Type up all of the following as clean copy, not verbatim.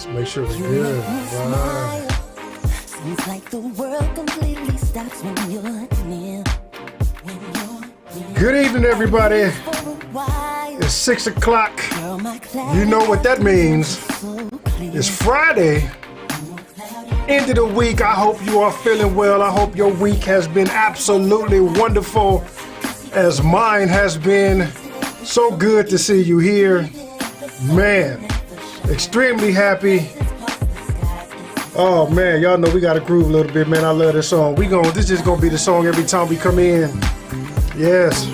Let's make sure we're good. Right. Seems like the world completely stops when you're near. Good evening, everybody. It's 6 o'clock. You know what that means. It's Friday. End of the week. I hope you are feeling well. I hope your week has been absolutely wonderful, as mine has been. So good to see you here. Man, extremely happy. Oh man, y'all know we gotta groove a little bit, man. I love this song. This is gonna be the song every time we come in. Yes.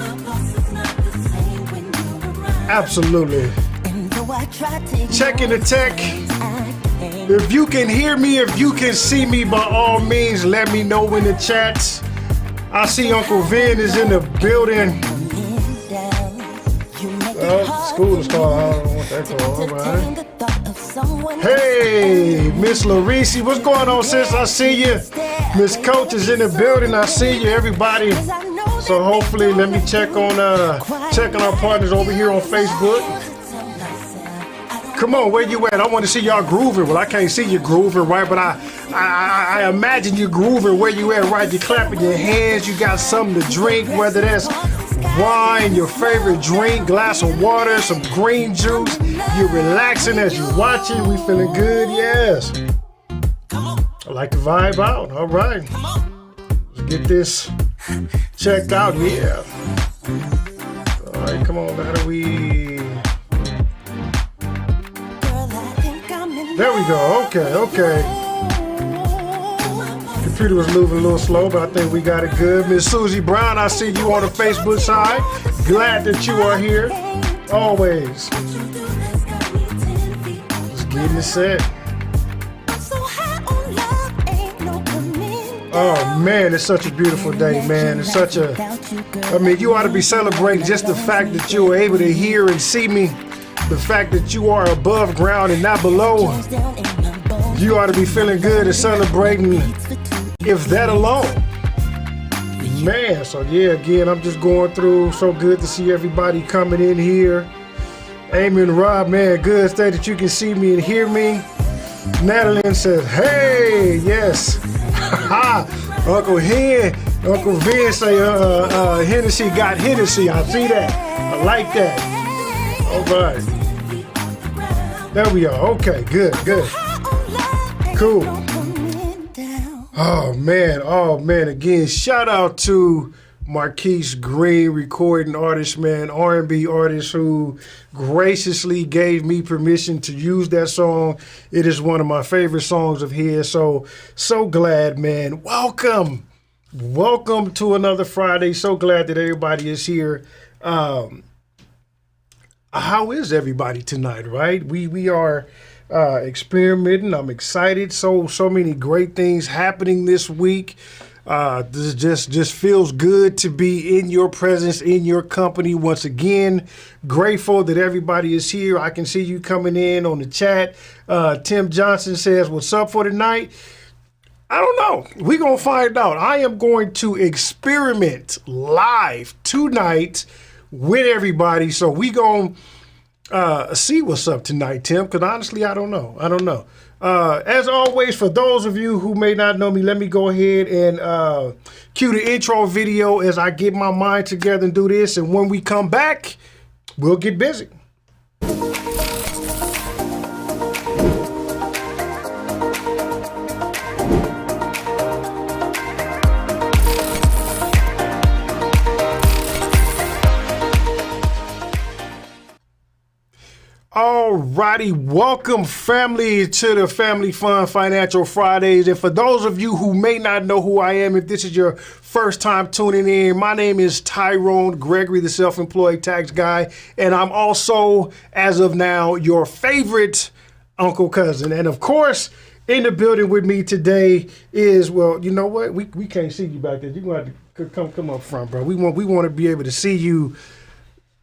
Absolutely. Checking the tech. If you can hear me, if you can see me, by all means, let me know in the chats. I see Uncle Vin is in the building. School is called. I don't know what that's called. All right. Hey, Miss Larisi, what's going on, sis? I see you. Miss Coach is in the building. I see you, everybody. So hopefully, let me check on our partners over here on Facebook. Come on, where you at? I want to see y'all grooving. Well, I can't see you grooving, right? But I imagine you grooving where you at, right? You're clapping your hands. You got something to drink, whether that's wine, your favorite drink, glass of water, some green juice. You're relaxing as you're watching. We feeling good, yes. I like to vibe out. All right. Let's get this checked out, yeah. All right, come on. How do we... There we go. Okay. Computer was moving a little slow, but I think we got it good. Miss Susie Brown, I see you on the Facebook side. Glad that you are here. Always. Just getting it set. Oh man, it's such a beautiful day, man. It's such a, you ought to be celebrating just the fact that you were able to hear and see me. The fact that you are above ground and not below. You ought to be feeling good and celebrating, if that alone. Man, so yeah, again, I'm just going through. So good to see everybody coming in here. Amy and Rob, man, good day that you can see me and hear me. Natalie says, hey, yes. Uncle Vin say, Hennessy got Hennessy. I see that. I like that. All right. There we are. Okay, good. Cool. Oh man. Again, shout out to Marquise Green, recording artist, man, R&B artist who graciously gave me permission to use that song. It is one of my favorite songs of his. So glad, man. Welcome to another Friday. So glad that everybody is here. How is everybody tonight, right? We are experimenting. I'm excited. So many great things happening this week. This just feels good to be in your presence, in your company once again. Grateful that everybody is here. I can see you coming in on the chat. Tim Johnson says, what's up for tonight? I don't know. We're going to find out. I am going to experiment live tonight with everybody. So we going to see what's up tonight, Tim, because honestly, I don't know. As always, for those of you who may not know me, let me go ahead and cue the intro video as I get my mind together and do this. And when we come back, we'll get busy. Alrighty, welcome family to the Family Fun Financial Fridays. And for those of you who may not know who I am, if this is your first time tuning in, my name is Tyrone Gregory, the self-employed tax guy. And I'm also, as of now, your favorite uncle cousin. And of course, in the building with me today is, well, you know what? We can't see you back there. You're going to have to come up front, bro. We want to be able to see you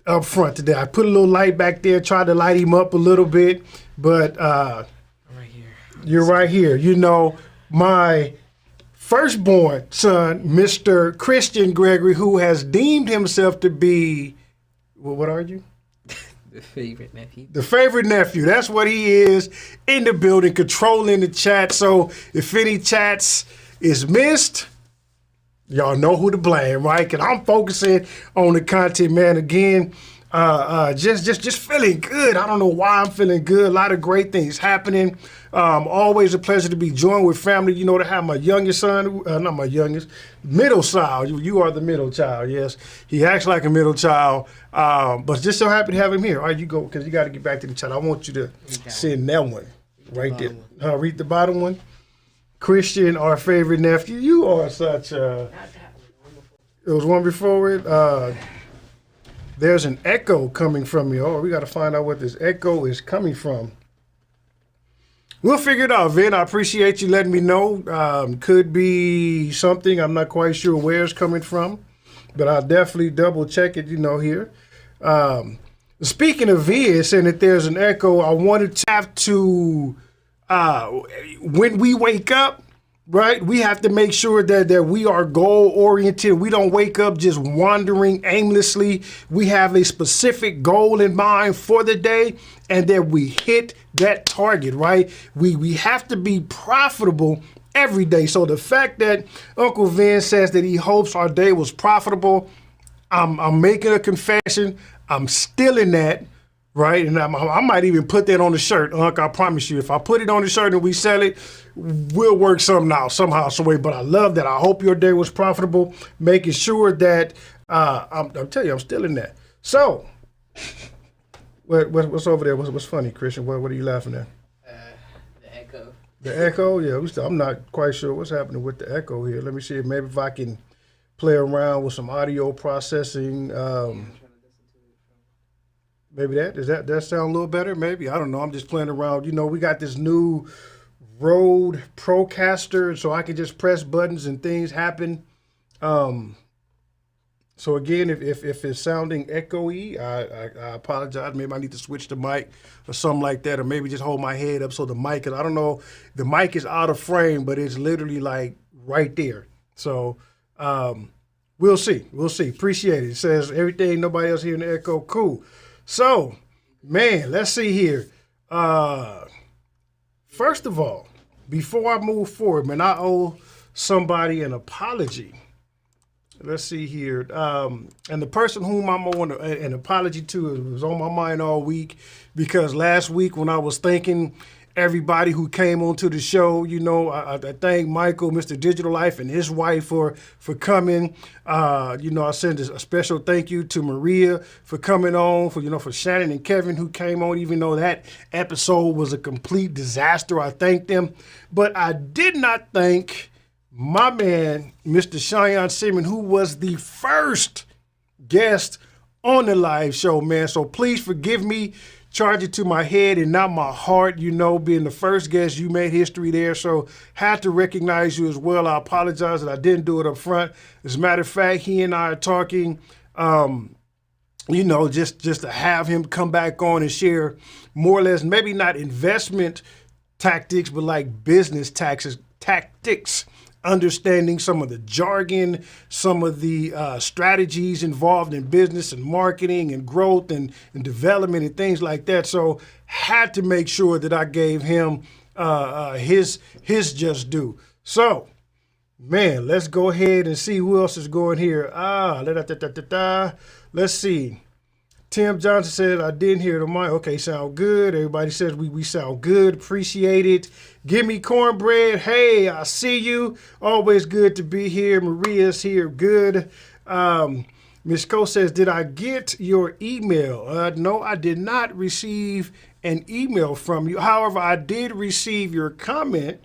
up front today. I put a little light back there, tried to light him up a little bit, but right here. You're right here. You know, my firstborn son, Mr. Christian Gregory, who has deemed himself to be, well, what are you? The favorite nephew. The favorite nephew. That's what he is, in the building, controlling the chat. So if any chats is missed, y'all know who to blame, right? Because I'm focusing on the content, man. Again, just feeling good. I don't know why I'm feeling good. A lot of great things happening. Always a pleasure to be joined with family. You know, to have my youngest son, not my youngest, middle child. You are the middle child, yes. He acts like a middle child, but just so happy to have him here. All right, you go, because you got to get back to the chat. I want you to send that one right there. Read the bottom one. Christian, our favorite nephew. You are such a... It was one before it. There's an echo coming from you. Oh, we got to find out what this echo is coming from. We'll figure it out, Vin. I appreciate you letting me know. Could be something. I'm not quite sure where it's coming from, but I'll definitely double check it, here. Speaking of Vin, saying that there's an echo, I wanted to have to, when we wake up, right, we have to make sure that we are goal-oriented. We don't wake up just wandering aimlessly. We have a specific goal in mind for the day, and that we hit that target, right? We have to be profitable every day. So the fact that Uncle Vin says that he hopes our day was profitable, I'm making a confession. I'm still in that. Right, and I might even put that on the shirt, Unc. I promise you, if I put it on the shirt and we sell it, we'll work something out somehow, some way. But I love that. I hope your day was profitable. Making sure that I'm telling you, I'm still in that. So, what's over there? What's funny, Christian? What are you laughing at? The echo. The echo? Yeah, I'm not quite sure what's happening with the echo here. Let me see maybe if I can play around with some audio processing. Maybe does that sound a little better? Maybe. I don't know. I'm just playing around. We got this new Rode Procaster, so I can just press buttons and things happen. So again, if it's sounding echoey, I apologize. Maybe I need to switch the mic or something like that, or maybe just hold my head up so the mic, because I don't know, the mic is out of frame, but it's literally like right there. So we'll see. Appreciate it. It says everything, nobody else hearing the echo. Cool. So, man, let's see here. First of all, before I move forward, man, I owe somebody an apology. Let's see here. And the person whom I'm owing an apology to was on my mind all week, because last week when I was thanking everybody who came onto the show, I thank Michael, Mr. Digital Life, and his wife for coming. I send a special thank you to Maria for coming on, for Shannon and Kevin who came on, even though that episode was a complete disaster. I thank them. But I did not thank my man, Mr. Cheyenne Simmons, who was the first guest on the live show, man. So please forgive me. Charge it to my head and not my heart, being the first guest. You made history there, so had to recognize you as well. I apologize that I didn't do it up front. As a matter of fact, he and I are talking, just to have him come back on and share more or less, maybe not investment tactics, but like business tactics, understanding some of the jargon, some of the strategies involved in business and marketing and growth and development and things like that. So had to make sure that I gave him his just due. So, man, let's go ahead and see who else is going here. Let's see. Tim Johnson said, I didn't hear the mic. Okay, sound good. Everybody says we sound good. Appreciate it. Give me cornbread. Hey, I see you. Always good to be here. Maria's here. Good. Ms. Cole says, did I get your email? No, I did not receive an email from you. However, I did receive your comment,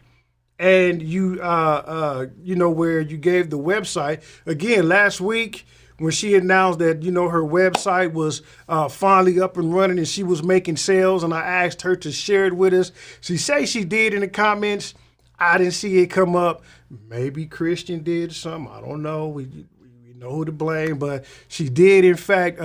and you, where you gave the website. Again, last week, when she announced that, her website was finally up and running and she was making sales, and I asked her to share it with us. She said she did in the comments. I didn't see it come up. Maybe Christian did something. I don't know. We know who to blame, but she did, in fact,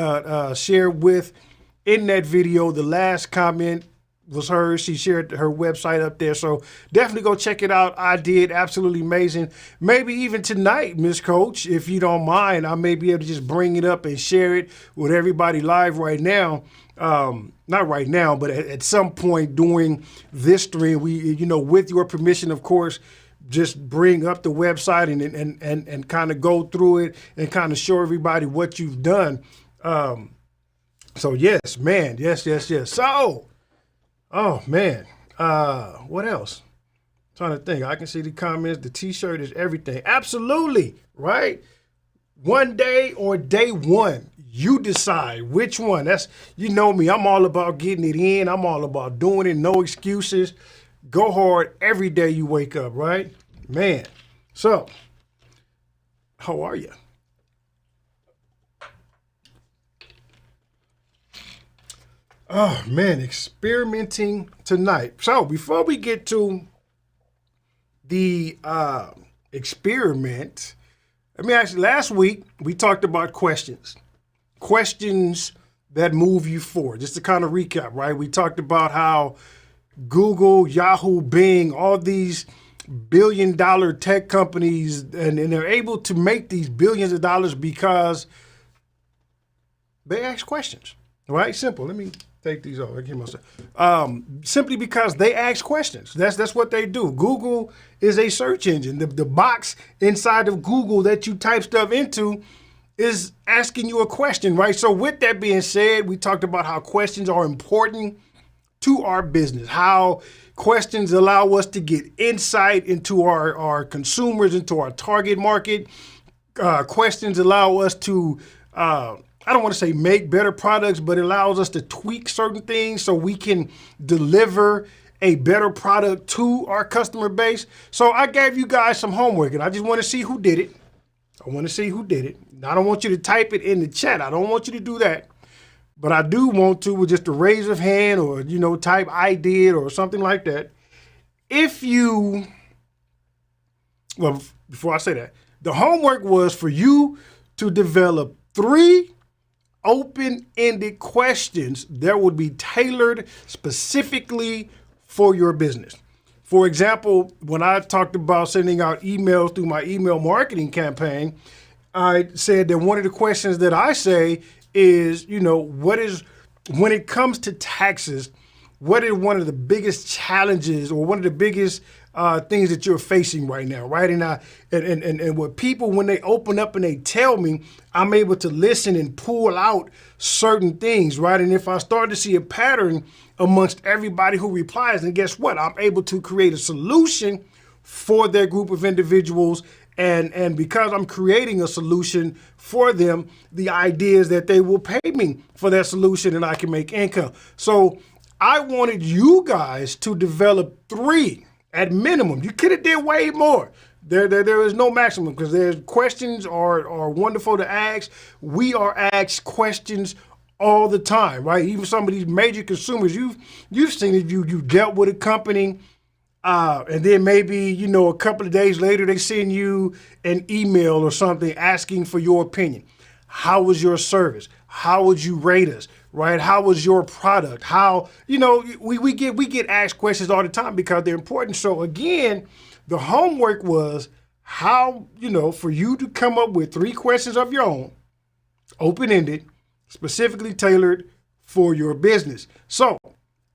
share in that video the last comment was hers. She shared her website up there. So definitely go check it out. I did. Absolutely amazing. Maybe even tonight, Miss Coach, if you don't mind, I may be able to just bring it up and share it with everybody live right now. Not right now, but at some point during this stream, we, with your permission, of course, just bring up the website and kind of go through it and kind of show everybody what you've done. So yes, man. Yes. So, oh man. What else? I'm trying to think. I can see the comments. The t-shirt is everything. Absolutely. Right? One day or day one, you decide which one. That's, me, I'm all about getting it in. I'm all about doing it. No excuses. Go hard every day you wake up, right? Man. So, how are you? Oh, man, experimenting tonight. So, before we get to the experiment, let me ask you, last week we talked about questions that move you forward. Just to kind of recap, right? We talked about how Google, Yahoo, Bing, all these billion-dollar tech companies, and they're able to make these billions of dollars because they ask questions, right? Simple. Let me take these off. I give myself. Simply because they ask questions. That's what they do. Google is a search engine. The box inside of Google that you type stuff into is asking you a question, right? So with that being said, we talked about how questions are important to our business, how questions allow us to get insight into our consumers, into our target market. Questions allow us to, I don't want to say make better products, but it allows us to tweak certain things so we can deliver a better product to our customer base. So I gave you guys some homework, and I just want to see who did it. I want to see who did it. I don't want you to type it in the chat. I don't want you to do that. But I do want to, with just a raise of hand or, type I did or something like that. Well, before I say that, the homework was for you to develop 3 open-ended questions that would be tailored specifically for your business. For example, when I talked about sending out emails through my email marketing campaign, I said that one of the questions that I say is, when it comes to taxes, what is one of the biggest challenges or one of the biggest things that you're facing right now, right? And what people, when they open up and they tell me, I'm able to listen and pull out certain things, right? And if I start to see a pattern amongst everybody who replies, then guess what? I'm able to create a solution for their group of individuals. And because I'm creating a solution for them, the idea is that they will pay me for that solution and I can make income. So I wanted you guys to develop 3 at minimum. You could have did way more. There is no maximum because there's questions are wonderful to ask. We are asked questions all the time, right? Even some of these major consumers, you've seen it. You dealt with a company. And then maybe, a couple of days later, they send you an email or something asking for your opinion. How was your service? How would you rate us? Right? How was your product? How, we get asked questions all the time because they're important. So again, the homework was how, for you to come up with 3 questions of your own, open-ended, specifically tailored for your business. So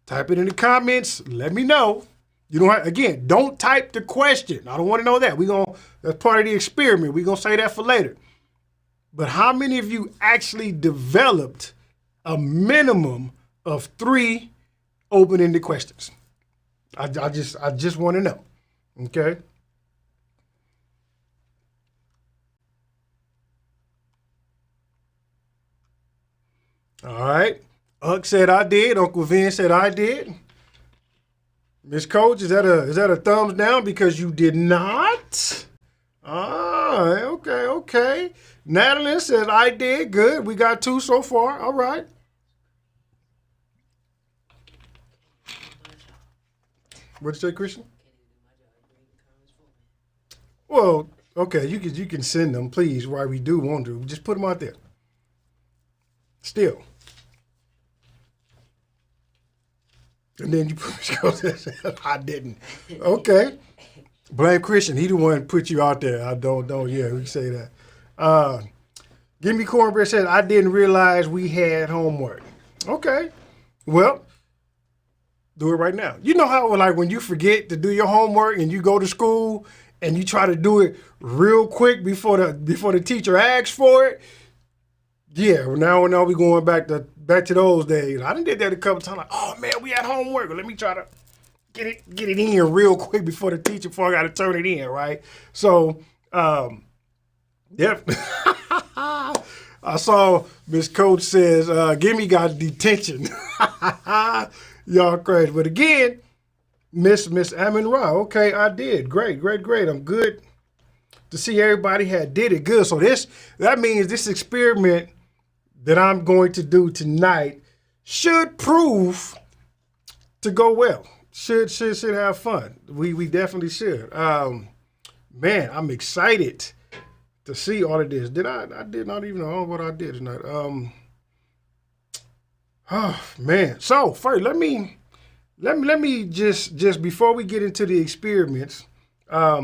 type it in the comments. Let me know. You don't don't type the question. I don't want to know that. That's part of the experiment. We're going to say that for later. But how many of you actually developed a minimum of 3 open-ended questions? I just want to know. Okay. All right. Unc said I did. Uncle Vin said I did. Miss Coach, is that a thumbs down because you did not? Okay. Natalie says I did. Good. We got 2 so far. All right. What'd you say, Christian? Well, okay, you can send them, please, while we do want to. Just put them out there. Still. And then you I didn't. Okay. Blame Christian. He the one put you out there. I don't know. Yeah, we say that. Give me cornbread said, I didn't realize we had homework. Okay. Well, do it right now. You know how like when you forget to do your homework and you go to school and you try to do it real quick before the teacher asks for it? Yeah, well, now we going back to those days. I done did that a couple times. Like, oh man, we had homework. Let me try to get it in real quick before I got to turn it in, right? So, yep. I saw Miss Coach says, Gimme got detention. Y'all crazy. But again, Miss Amin Ra, okay, I did. Great. I'm good to see everybody did it good. So that means this experiment that I'm going to do tonight should prove to go well. Should have fun. We definitely should. Man, I'm excited to see all of this. I did not even know what I did tonight. Oh man. So first, let me just before we get into the experiments, tell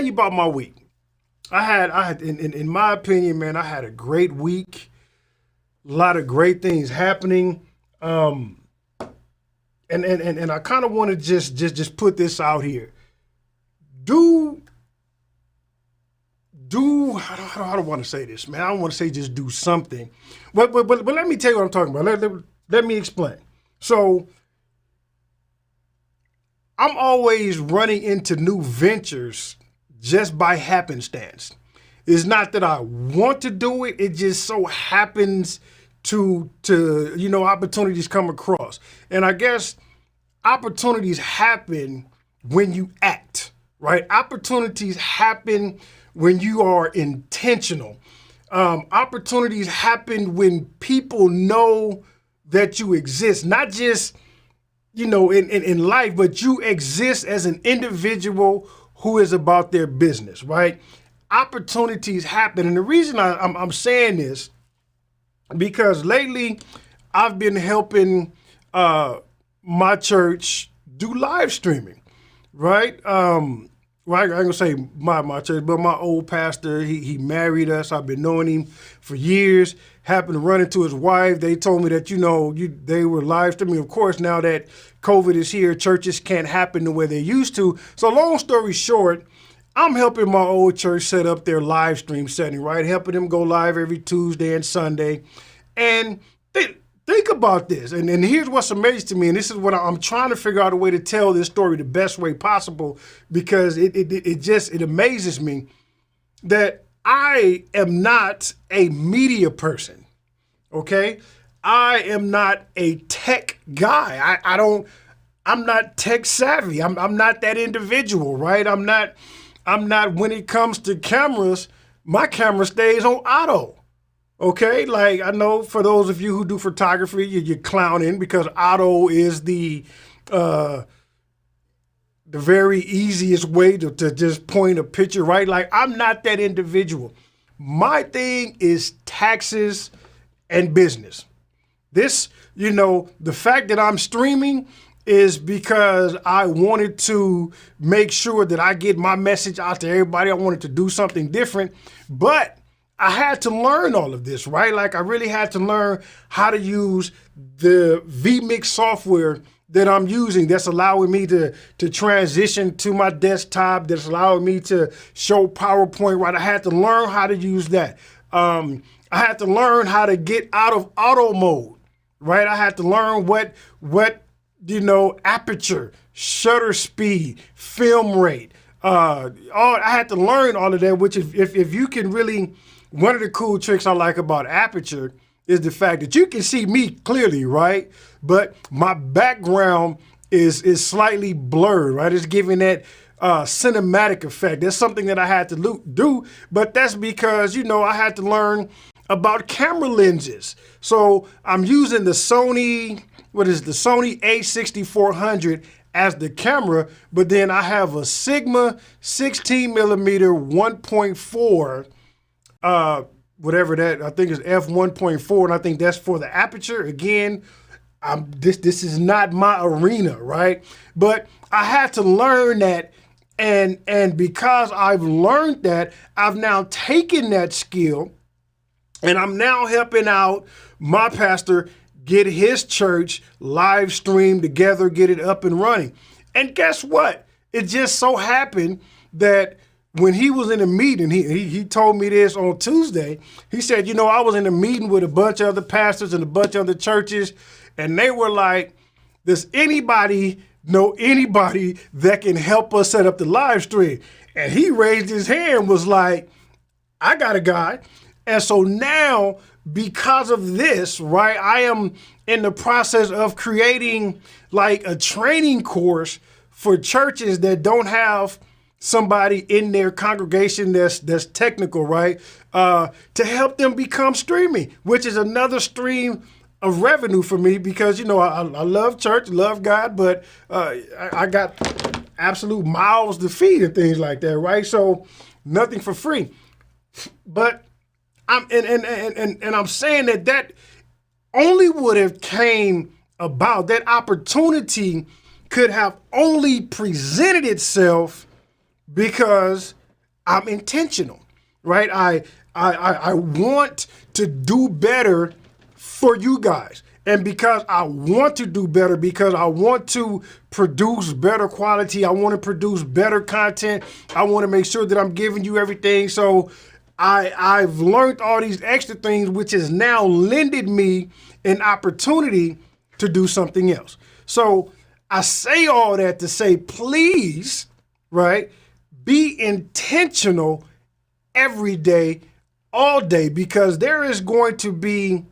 you about my week. I had in my opinion, man, I had a great week. A lot of great things happening. And I kind of want to just put this out here. Do how do I want to say this, man? I don't want to say just do something. But let me tell you what I'm talking about. Let me explain. So I'm always running into new ventures just by happenstance. It's not that I want to do it. It just so happens to opportunities come across. And I guess opportunities happen when you act, right? Opportunities happen when you are intentional. Opportunities happen when people know that you exist, not just, in life, but you exist as an individual who is about their business, right? Opportunities happen. And the reason I'm saying this, because lately I've been helping my church do live streaming, right? Well, I ain't gonna say my church, but my old pastor, he married us. I've been knowing him for years. Happened to run into his wife. They told me that, they were live streaming. Of course, now that COVID is here, churches can't happen the way they used to. So long story short, I'm helping my old church set up their live stream setting, right? Helping them go live every Tuesday and Sunday. And think about this. And here's what's amazing to me. And this is what I'm trying to figure out a way to tell this story the best way possible, because it amazes me that I am not a media person. Okay. I am not a tech guy. I'm not tech savvy. I'm not that individual, right? I'm not, when it comes to cameras, my camera stays on auto. Okay, like I know for those of you who do photography, you're clowning because auto is the very easiest way to just point a picture, right? Like I'm not that individual. My thing is taxes and business. This, the fact that I'm streaming is because I wanted to make sure that I get my message out to everybody. I wanted to do something different, but I had to learn all of this, right? Like I really had to learn how to use the vMix software that I'm using that's allowing me to transition to my desktop, that's allowing me to show PowerPoint, right? I had to learn how to use that. I had to learn how to get out of auto mode, right? I had to learn what aperture, shutter speed, film rate. I had to learn all of that, which if you can really, one of the cool tricks I like about aperture is the fact that you can see me clearly, right? But my background is slightly blurred, right? It's giving that cinematic effect. That's something that I had to do, but that's because, I had to learn about camera lenses. So I'm using the Sony A6400 as the camera, but then I have a Sigma 16 millimeter 1.4 whatever that, I think it's f1.4, and I think that's for the aperture. Again, this is not my arena, right? But I had to learn that, and because I've learned that, I've now taken that skill, and I'm now helping out my pastor get his church live streamed together, get it up and running. And guess what? It just so happened that when he was in a meeting, he told me this on Tuesday. He said, I was in a meeting with a bunch of other pastors and a bunch of other churches, and they were like, does anybody know anybody that can help us set up the live stream? And he raised his hand, was like, I got a guy. And so now, because of this, right, I am in the process of creating like a training course for churches that don't have somebody in their congregation that's technical, right, to help them become streaming, which is another stream of revenue for me because, I love church, love God, but I got absolute mouths to feed and things like that, right? So nothing for free. But I'm saying that only would have came about, that opportunity could have only presented itself because I'm intentional, right? I want to do better for you guys. And because I want to do better, because I want to produce better quality, I want to produce better content, I want to make sure that I'm giving you everything. So I've learned all these extra things, which has now lended me an opportunity to do something else. So I say all that to say, please, right, be intentional every day, all day, because there is going to be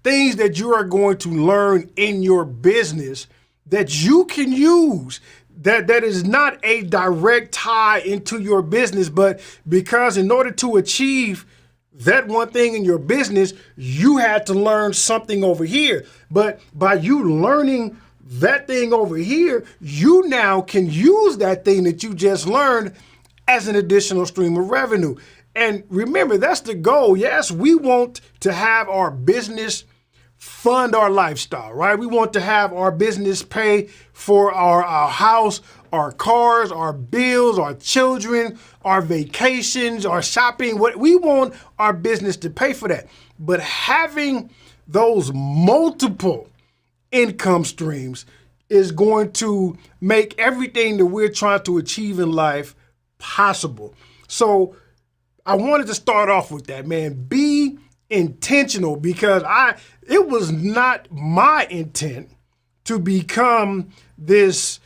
things that you are going to learn in your business that you can use that is not a direct tie into your business, but because in order to achieve that one thing in your business, you had to learn something over here. But by you learning that thing over here, you now can use that thing that you just learned as an additional stream of revenue. And remember, that's the goal. Yes, we want to have our business fund our lifestyle, right? We want to have our business pay for our house, our cars, our bills, our children, our vacations, our shopping. What we want our business to pay for that. But having those multiple income streams is going to make everything that we're trying to achieve in life possible. So I wanted to start off with that, man. Be intentional, because it was not my intent to become this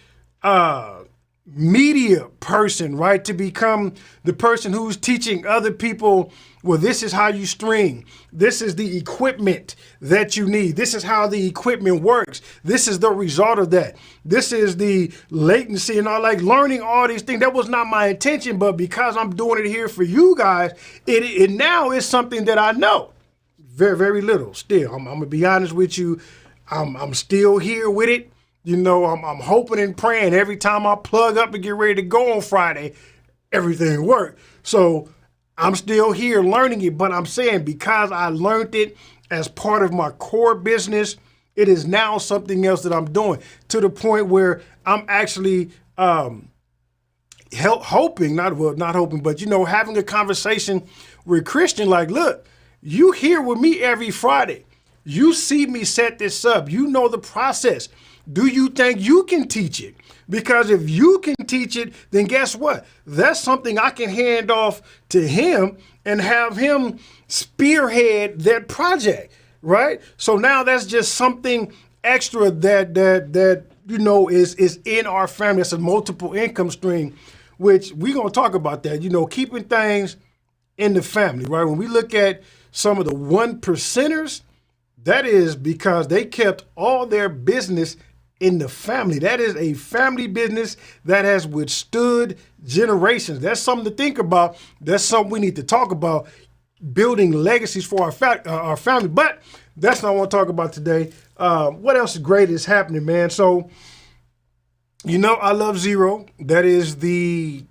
media person, right? To become the person who's teaching other people, well, this is how you stream. This is the equipment that you need. This is how the equipment works. This is the result of that. This is the latency and all, like learning all these things. That was not my intention, but because I'm doing it here for you guys, it now is something that I know very, very little still. I'm going to be honest with you. I'm still here with it. I'm hoping and praying every time I plug up and get ready to go on Friday, everything works. So I'm still here learning it, but I'm saying because I learned it as part of my core business, it is now something else that I'm doing, to the point where I'm actually hoping, not hoping, but having a conversation with Christian, like, look, you here with me every Friday. You see me set this up. You know the process. Do you think you can teach it? Because if you can teach it, then guess what? That's something I can hand off to him and have him spearhead that project, right? So now that's just something extra that is in our family. It's a multiple income stream, which we're going to talk about that, keeping things in the family, right? When we look at some of the one percenters, that is because they kept all their business in the family. That is a family business that has withstood generations. That's something to think about. That's something we need to talk about, building legacies for our family. But that's not what I want to talk about today. What else great is happening, man? So, I love Zero. That is the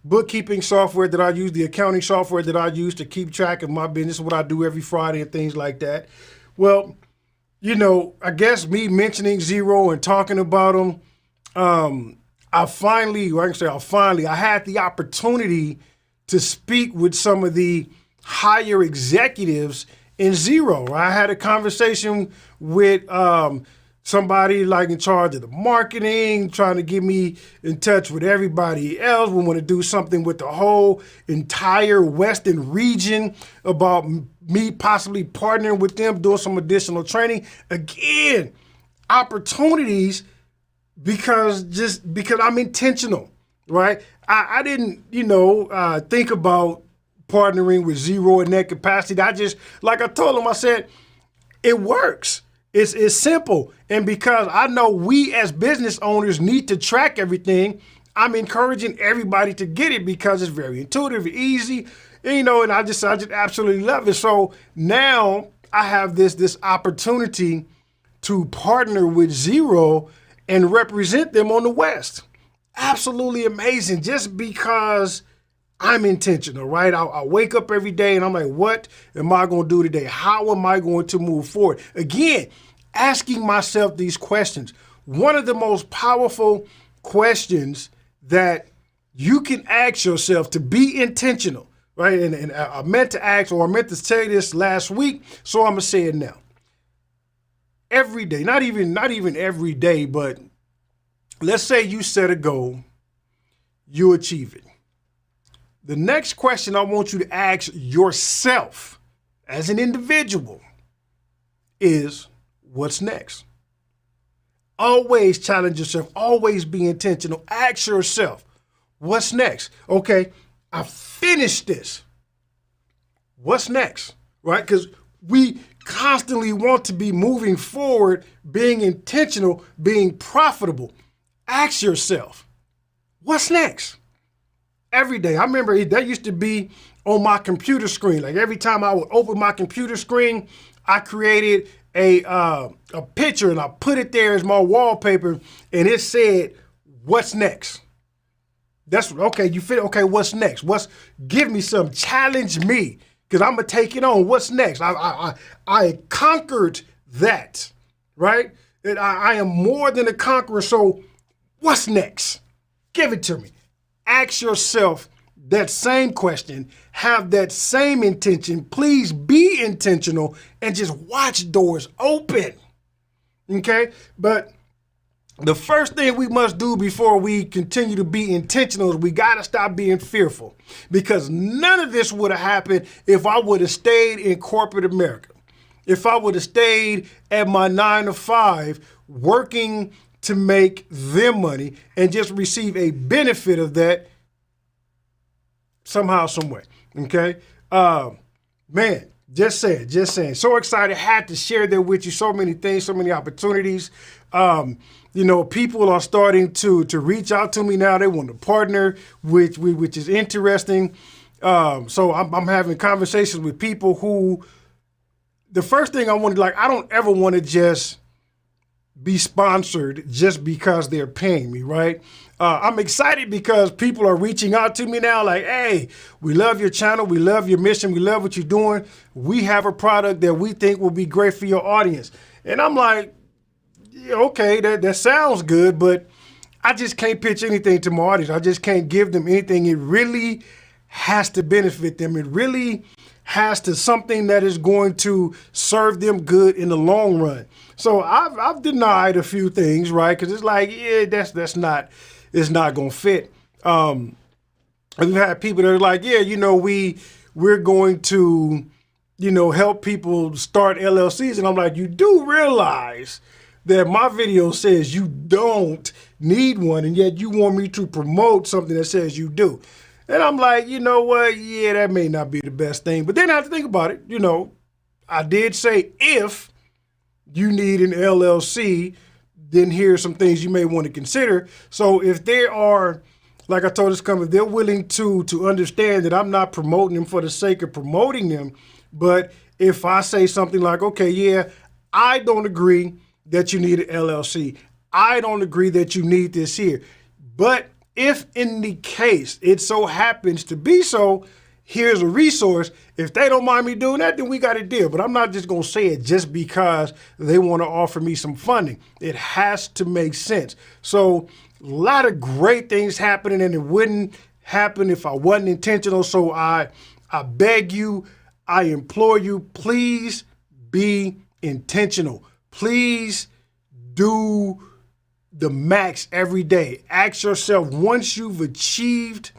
bookkeeping software that I use, the accounting software that I use to keep track of my business, what I do every Friday and things like that. Well, you know, I guess me mentioning Zero and talking about them, I had the opportunity to speak with some of the higher executives in Zero. I had a conversation with somebody like in charge of the marketing, trying to get me in touch with everybody else. We want to do something with the whole entire Western region about me possibly partnering with them, doing some additional training. Again, opportunities because I'm intentional, right? I didn't, think about partnering with Zero in that capacity. I just, like I told him, I said, it works. It's simple. And because I know we as business owners need to track everything, I'm encouraging everybody to get it because it's very intuitive, easy, and I just absolutely love it. So now I have this opportunity to partner with Zero and represent them on the West. Absolutely amazing, just because I'm intentional, right? I wake up every day and I'm like, what am I going to do today? How am I going to move forward? Again, asking myself these questions. One of the most powerful questions that you can ask yourself to be intentional, right? And I meant to say this last week, so I'm going to say it now. Every day, not even every day, but let's say you set a goal, you achieve it. The next question I want you to ask yourself as an individual is, what's next? Always challenge yourself. Always be intentional. Ask yourself, what's next? Okay, I finished this. What's next? Right? Because we constantly want to be moving forward, being intentional, being profitable. Ask yourself, what's next? Every day. I remember that used to be on my computer screen. Like every time I would open my computer screen, I created a picture and I put it there as my wallpaper, and it said, what's next? That's okay. You fit. Okay. What's next? Give me some, challenge me, because I'm going to take it on. What's next? I conquered that, right? And I am more than a conqueror. So what's next? Give it to me. Ask yourself that same question, have that same intention. Please be intentional and just watch doors open. Okay? But the first thing we must do before we continue to be intentional is we got to stop being fearful, because none of this would have happened if I would have stayed in corporate America. If I would have stayed at my 9-to-5 working to make them money and just receive a benefit of that somehow, some way. Okay? Man, just saying. So excited. Had to share that with you. So many things, so many opportunities. People are starting to reach out to me now. They want to partner, which is interesting. So I'm having conversations with people who, the first thing I don't ever want to just be sponsored just because they're paying me, right? I'm excited because people are reaching out to me now like, hey, we love your channel. We love your mission. We love what you're doing. We have a product that we think will be great for your audience. And I'm like, yeah, okay, that sounds good, but I just can't pitch anything to my audience. I just can't give them anything. It really has to benefit them. It really has to something that is going to serve them good in the long run. So I've denied a few things, right? Because it's like, yeah, it's not going to fit. We've had people that are like, yeah, we're going to, help people start LLCs. And I'm like, you do realize that my video says you don't need one, and yet you want me to promote something that says you do. And I'm like, you know what? Yeah, that may not be the best thing. But then I have to think about it. I did say if you need an LLC, then here's some things you may want to consider. So if they are, like I told this company, they're willing to understand that I'm not promoting them for the sake of promoting them. But if I say something like, okay, yeah, I don't agree that you need an LLC. I don't agree that you need this here. But if in the case it so happens to be so, here's a resource. If they don't mind me doing that, then we got a deal. But I'm not just going to say it just because they want to offer me some funding. It has to make sense. So a lot of great things happening, and it wouldn't happen if I wasn't intentional. So I beg you, I implore you, please be intentional. Please do the max every day. Ask yourself, once you've achieved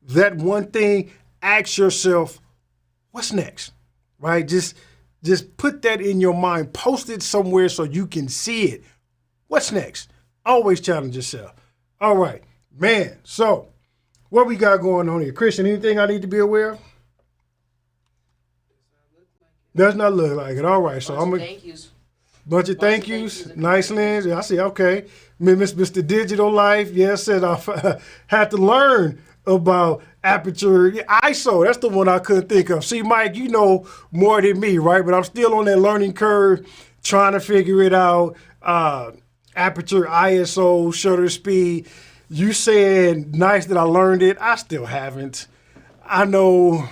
that one thing, ask yourself, what's next, right? Just put that in your mind. Post it somewhere so you can see it. What's next? Always challenge yourself. All right, man. So what we got going on here? Christian, anything I need to be aware of? Does not look like it. All right. So I'm going to... Bunch of thank yous. Nice lens. I see. Okay. Mr. Digital Life. Yes, said I had to learn about aperture ISO. That's the one I couldn't think of. See, Mike, you know more than me, right? But I'm still on that learning curve, trying to figure it out. Aperture ISO, shutter speed. You said nice that I learned it. I still haven't. I know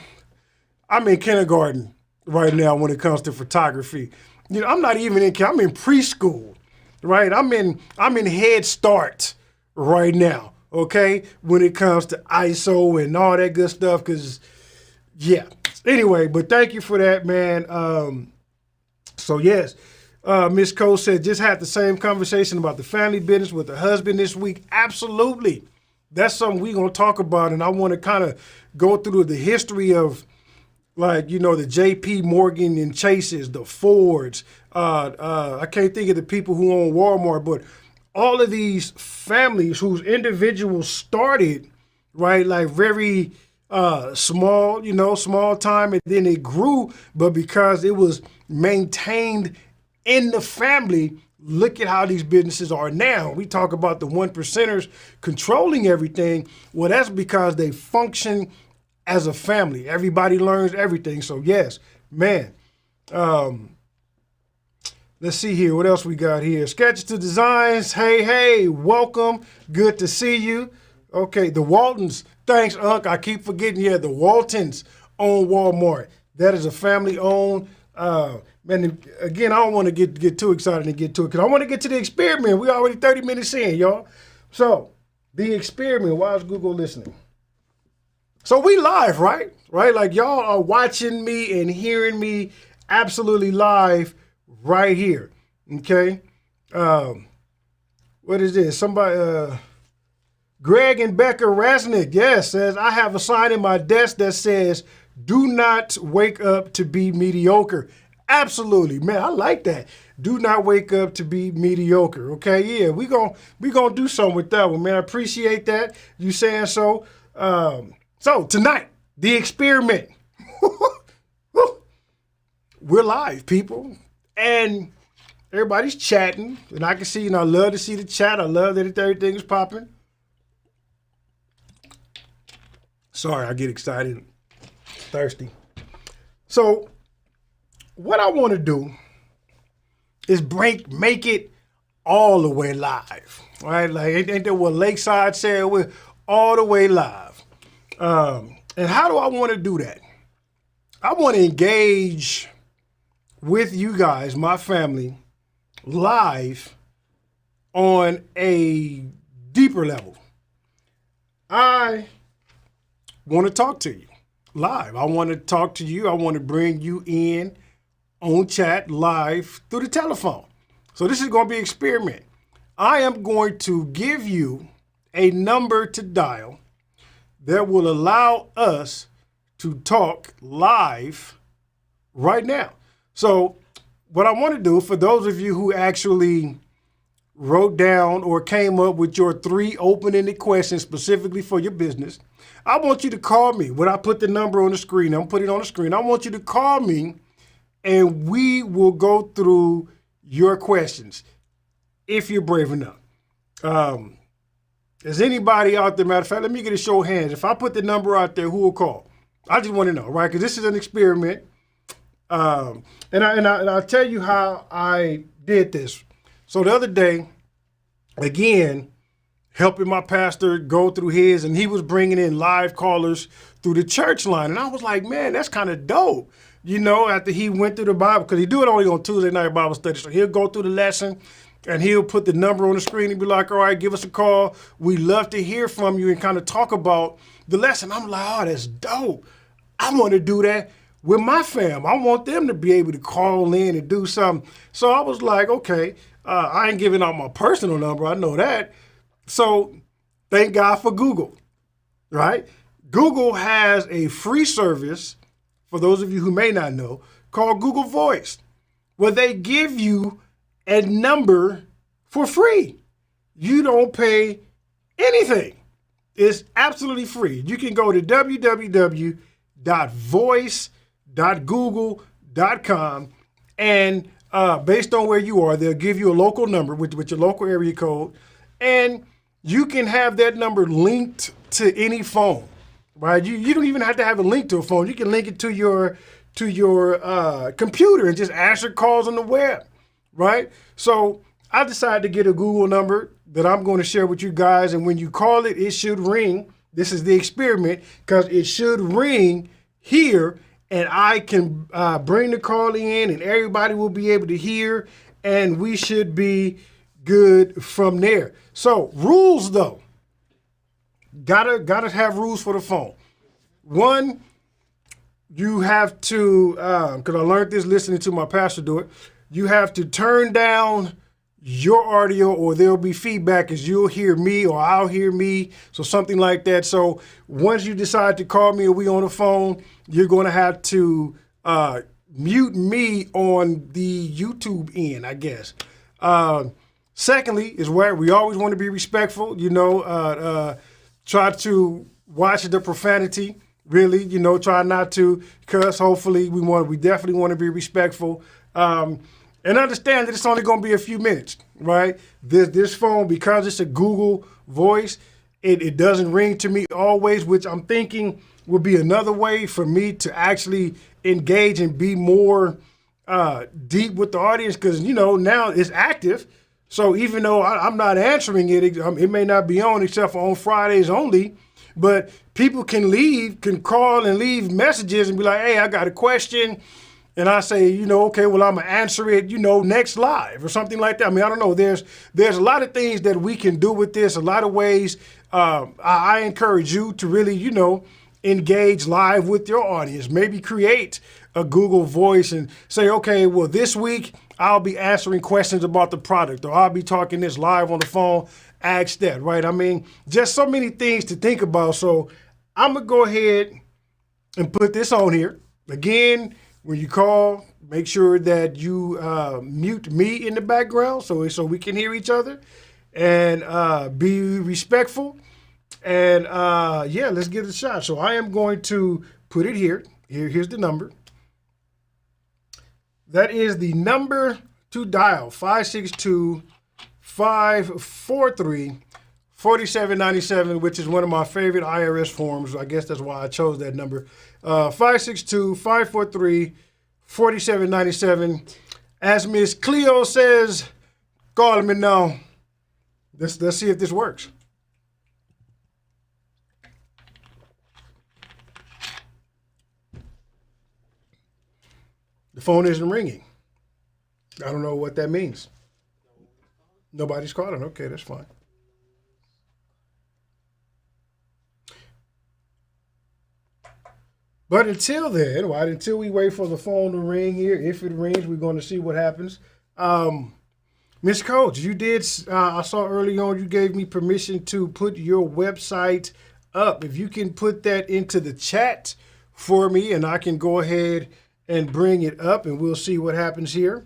I'm in kindergarten right now when it comes to photography. You know, I'm not even I'm in preschool, right? I'm in Head Start right now, okay? When it comes to ISO and all that good stuff, because, yeah. Anyway, but thank you for that, man. So, yes, Miss Cole said, just had the same conversation about the family business with her husband this week. Absolutely. That's something we're going to talk about, and I want to kind of go through the history of, like, you know, the J.P. Morgan and Chases, the Fords. I can't think of the people who own Walmart, but all of these families whose individuals started, right, like very small, you know, small time, and then it grew. But because it was maintained in the family, look at how these businesses are now. We talk about the 1%ers controlling everything. Well, that's because they function as a family. Everybody learns everything. So yes, man. Let's see here. What else we got here? Sketches to Designs. Hey, welcome. Good to see you. Okay, the Waltons. Thanks, Unc. I keep forgetting. Yeah, the Waltons own Walmart. That is a family-owned. Man, again, I don't want to get too excited and get to it because I want to get to the experiment. We're already 30 minutes in, y'all. So, the experiment. Why is Google listening? So we live, right? Right? Like y'all are watching me and hearing me absolutely live right here. Okay. What is this? Somebody, Greg and Becca Rasnick, yes, says, I have a sign in my desk that says, do not wake up to be mediocre. Absolutely, man. I like that. Do not wake up to be mediocre. Okay. Yeah. We gonna do something with that one, man. I appreciate that. You saying so. So tonight, the experiment. We're live, people. And everybody's chatting. And I can see, I love to see the chat. I love that everything is popping. Sorry, I get excited. Thirsty. So what I want to do is make it all the way live. Right? Like, ain't that what Lakeside said? We're all the way live. And how do I want to do that? I want to engage with you guys, my family, live on a deeper level. I want to talk to you live. I want to talk to you. I want to bring you in on chat live through the telephone. So this is going to be an experiment. I am going to give you a number to dial that will allow us to talk live right now. So what I want to do, for those of you who actually wrote down or came up with your 3 open-ended questions specifically for your business, I want you to call me. When I put the number on the screen, I'm putting it on the screen. I want you to call me and we will go through your questions if you're brave enough. Is anybody out there, matter of fact, let me get a show of hands. If I put the number out there, who will call? I just want to know, right? Because this is an experiment. And I'll tell you how I did this. So the other day, again, helping my pastor go through his, and he was bringing in live callers through the church line. And I was like, man, that's kind of dope. You know, after he went through the Bible, because he do it only on Tuesday night Bible study. So he'll go through the lesson and he'll put the number on the screen and be like, all right, give us a call. We love to hear from you and kind of talk about the lesson. I'm like, oh, that's dope. I want to do that with my fam. I want them to be able to call in and do something. So I was like, okay, I ain't giving out my personal number. I know that. So thank God for Google, right? Google has a free service, for those of you who may not know, called Google Voice, where they give you a number for free. You don't pay anything. It's absolutely free. You can go to www.voice.google.com, and based on where you are, they'll give you a local number with your local area code, and you can have that number linked to any phone, right? You don't even have to have it linked to a phone. You can link it to your computer and just answer calls on the web, right? So I decided to get a Google number that I'm going to share with you guys, and when you call it, it should ring. This is the experiment, because it should ring here, and I can bring the call in, and everybody will be able to hear, and we should be good from there. So rules, though, gotta have rules for the phone. One, you have to, because I learned this listening to my pastor do it, you have to turn down your audio, or there'll be feedback as you'll hear me or I'll hear me, so something like that. So once you decide to call me or we on the phone, you're going to have to mute me on the YouTube end, I guess. Secondly, is where we always want to be respectful, try to watch the profanity, really, try not to cuss. Hopefully we definitely want to be respectful. And understand that it's only going to be a few minutes, right? This phone, because it's a Google Voice, it doesn't ring to me always, which I'm thinking would be another way for me to actually engage and be more deep with the audience, because, now it's active. So even though I'm not answering it, it may not be on except for on Fridays only, but people can call and leave messages and be like, hey, I got a question. And I say, okay, well, I'm going to answer it, next live or something like that. I mean, I don't know. There's a lot of things that we can do with this, a lot of ways. I encourage you to really, engage live with your audience. Maybe create a Google Voice and say, okay, well, this week I'll be answering questions about the product, or I'll be talking this live on the phone. Ask that, right? I mean, just so many things to think about. So I'm going to go ahead and put this on here. Again, when you call, make sure that you mute me in the background so we can hear each other, and be respectful. And let's give it a shot. So I am going to put it here. Here's the number. That is the number to dial, 562-543-4797, which is one of my favorite IRS forms. I guess that's why I chose that number. 562-543-4797. As Miss Cleo says, call me now. Let's see if this works. The phone isn't ringing. I don't know what that means. Nobody's calling. Okay, that's fine. But until then, right, until we wait for the phone to ring here, if it rings, we're going to see what happens. Miss Coach, you did, I saw early on you gave me permission to put your website up. If you can put that into the chat for me, and I can go ahead and bring it up, and we'll see what happens here.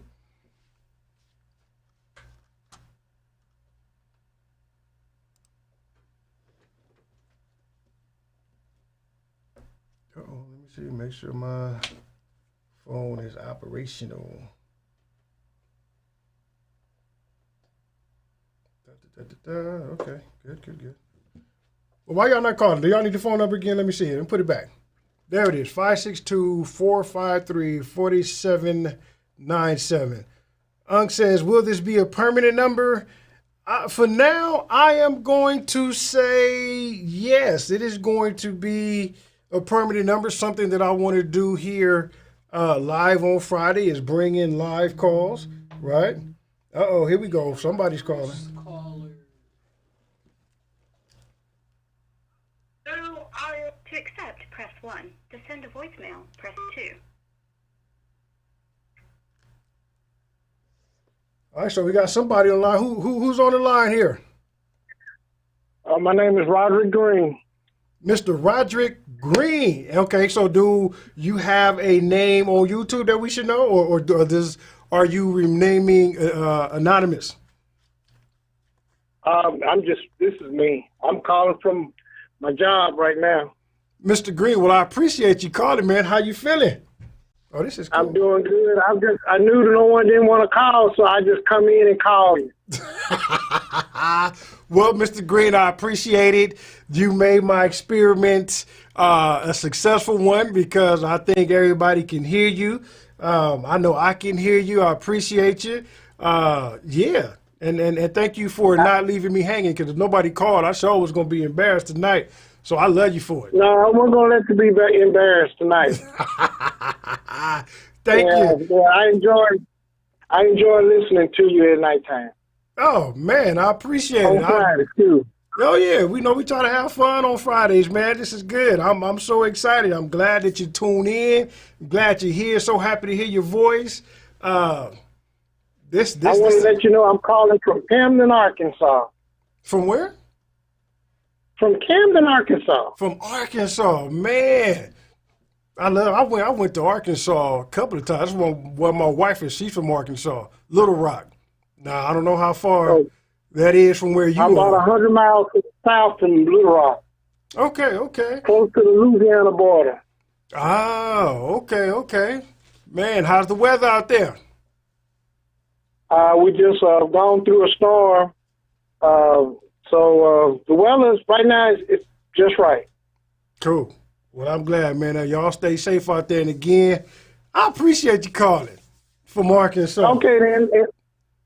Let me see, make sure my phone is operational. Okay, good. Well, why y'all not calling? Do y'all need the phone number again? Let me see it and put it back. There it is, 562-453-4797. Unc says, will this be a permanent number? For now, I am going to say yes. It is going to be a permanent number. Something that I want to do here live on Friday is bring in live calls, right? Uh-oh, here we go. Somebody's calling. To accept, press 1. To send a voicemail, press 2. All right, so we got somebody on the line. Who's on the line here? My name is Roderick Green. Mr. Roderick Green. Okay, so do you have a name on YouTube that we should know, or are you renaming anonymous? This is me. I'm calling from my job right now. Mr. Green, well, I appreciate you calling, man. How you feeling? Oh, this is cool. I'm doing good. I knew that no one didn't want to call, so I just come in and call you. Well, Mr. Green, I appreciate it. You made my experiment a successful one because I think everybody can hear you. I know I can hear you. I appreciate you. Yeah. And thank you for not leaving me hanging because if nobody called, I sure was going to be embarrassed tonight. So I love you for it. No, I wasn't going to let you be embarrassed tonight. Thank you. Yeah, I enjoy listening to you at nighttime. Oh, man, I appreciate it. On Friday, too. Oh, yeah, we try to have fun on Fridays, man. This is good. I'm so excited. I'm glad that you tune in. I'm glad you're here. So happy to hear your voice. I want to let you know I'm calling from Camden, Arkansas. From where? From Camden, Arkansas. From Arkansas, man. I went to Arkansas a couple of times. That's where my wife is. She's from Arkansas, Little Rock. Now I don't know how far that is from where you are. About 100 miles south from Little Rock. Okay. Close to the Louisiana border. Oh, okay. Man, how's the weather out there? We just gone through a storm. So the weather right now is just right. Cool. Well, I'm glad, man. Y'all stay safe out there. And again, I appreciate you calling from Arkansas. Okay, then.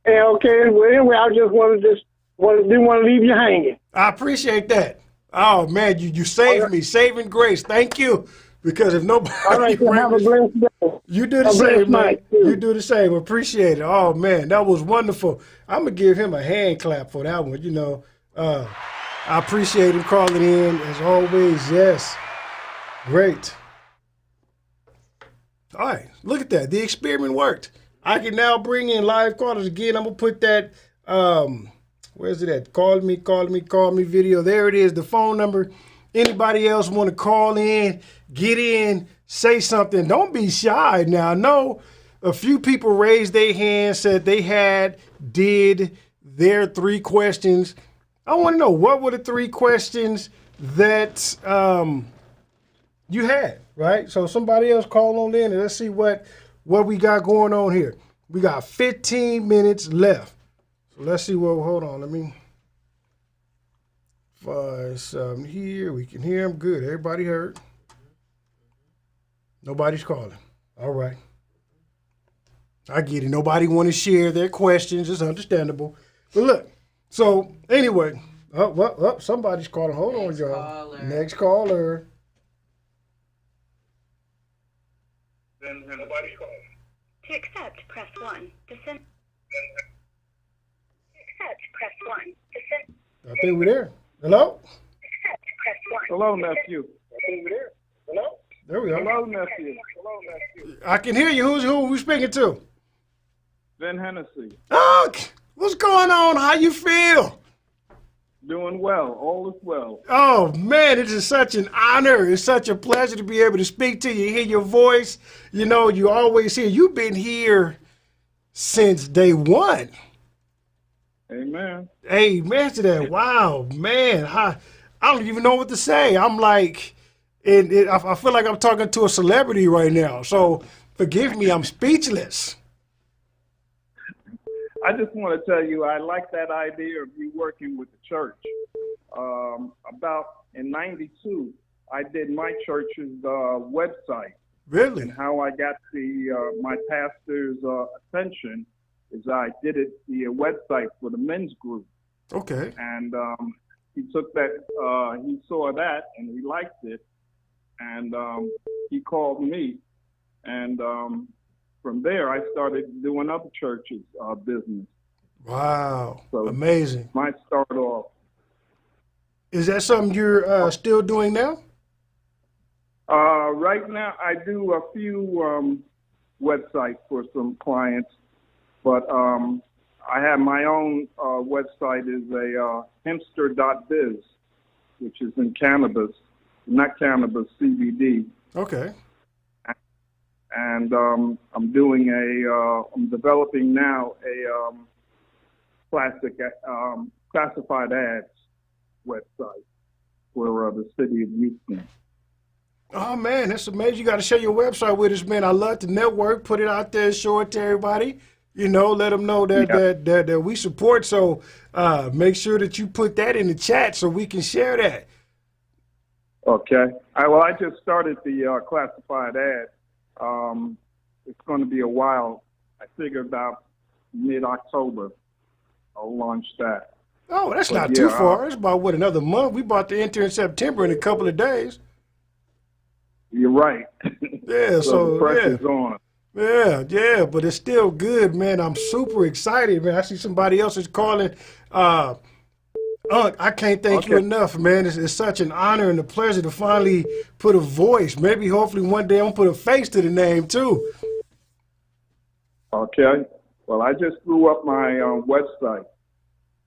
Okay. Well, anyway, I just didn't want to leave you hanging. I appreciate that. Oh man, you saved me, saving grace. Thank you. Because if nobody, all right, so have a blessed day. You do the same, man. You do the same. Appreciate it. Oh man, that was wonderful. I'm gonna give him a hand clap for that one. I appreciate him calling in as always. Yes, great. All right, look at that. The experiment worked. I can now bring in live callers again. I'm gonna put that. Where's it at? Call me video. There it is. The phone number. Anybody else want to call in, get in, say something? Don't be shy. Now, I know a few people raised their hands, said they did their 3 questions. I want to know, what were the 3 questions that you had, right? So somebody else call on in and let's see what we got going on here. We got 15 minutes left. So let's see hold on, let me... 5, 7 here. We can hear them. Good. Everybody heard. Nobody's calling. All right. I get it. Nobody want to share their questions. It's understandable. But look. So anyway. Somebody's calling. Hold on, y'all. Next caller. Then nobody's calling. To accept, press 1. To send. To accept, press 1. To send. I think we're there. Hello? Hello, nephew. Hello? There we go. Hello, nephew. I can hear you. Who are we speaking to? Ben Hennessy. Oh, what's going on? How you feel? Doing well. All is well. Oh, man, it is such an honor. It's such a pleasure to be able to speak to you, hear your voice. You always hear. You've been here since day one. Amen. Amen to that. Wow, man. I don't even know what to say. I'm like, I feel like I'm talking to a celebrity right now. So forgive me, I'm speechless. I just want to tell you, I like that idea of you working with the church. About in '92, I did my church's website. Really? And how I got my pastor's attention is I did the website for the men's group. Okay. And he took that, he saw that and he liked it. And he called me. And from there, I started doing other churches' business. Wow. So amazing. my start off. Is that something you're still doing now? Right now, I do a few websites for some clients, but I have my own website is a hempster.biz, which is in cannabis, not cannabis, CBD. Okay. And I'm doing I'm developing now a classified ads website for the city of Houston. Oh man, that's amazing. You got to share your website with us, man. I love to network, put it out there, show it to everybody. You know, let them know that we support. So make sure that you put that in the chat so we can share that. Okay. I just started the classified ad. It's going to be a while. I figure about mid-October I'll launch that. Oh, that's not too far. It's about, another month? We about to enter in September in a couple of days. You're right. Yeah, so the pressure's on. Yeah, but it's still good, man. I'm super excited, man. I see somebody else is calling. I can't thank you enough, man. It's such an honor and a pleasure to finally put a voice. Maybe, hopefully, one day I'm going to put a face to the name, too. Okay. Well, I just threw up my website.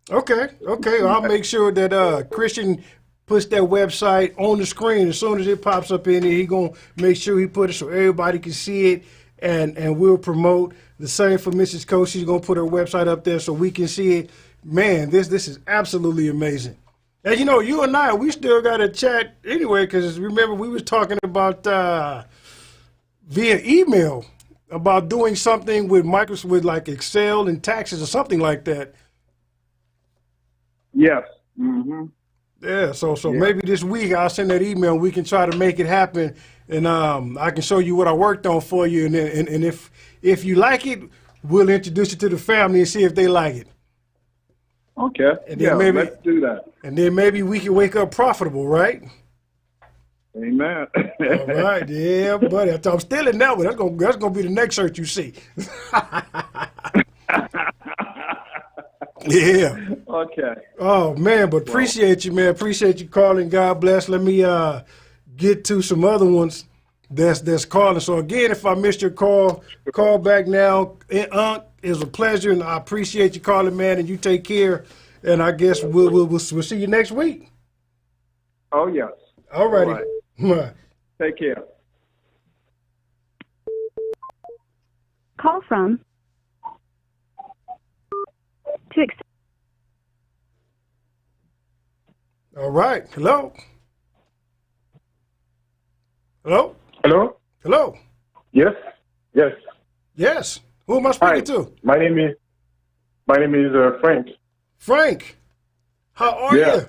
Okay. Well, I'll make sure that Christian puts that website on the screen as soon as it pops up in there. He's going to make sure he put it so everybody can see it, and we'll promote. The same for Mrs. Coach. She's going to put her website up there so we can see it. Man, this is absolutely amazing. And, you know, you and I, we still got to chat anyway, because remember we was talking about via email about doing something with Microsoft, with like Excel and taxes or something like that. Yes. Mm-hmm. Yeah, so maybe this week I'll send that email and we can try to make it happen, and I can show you what I worked on for you, and if you like it, we'll introduce it to the family and see if they like it. Okay. And then let's do that. And then maybe we can wake up profitable, right? Amen. All right, yeah, buddy. I'm still in that one. That's gonna be the next shirt you see. Yeah. Okay. Oh man, but appreciate you, man. Appreciate you calling. God bless. Let me get to some other ones that's calling. So again, if I missed your call back now. It was a pleasure, and I appreciate you calling, man. And you take care. And I guess we'll see you next week. Oh yes. All righty. Right. Take care. Call from to All right. Hello. Hello. Hello? Hello. Yes? Yes. Yes. Who am I speaking Hi. to? My name is Frank. Frank. How are you?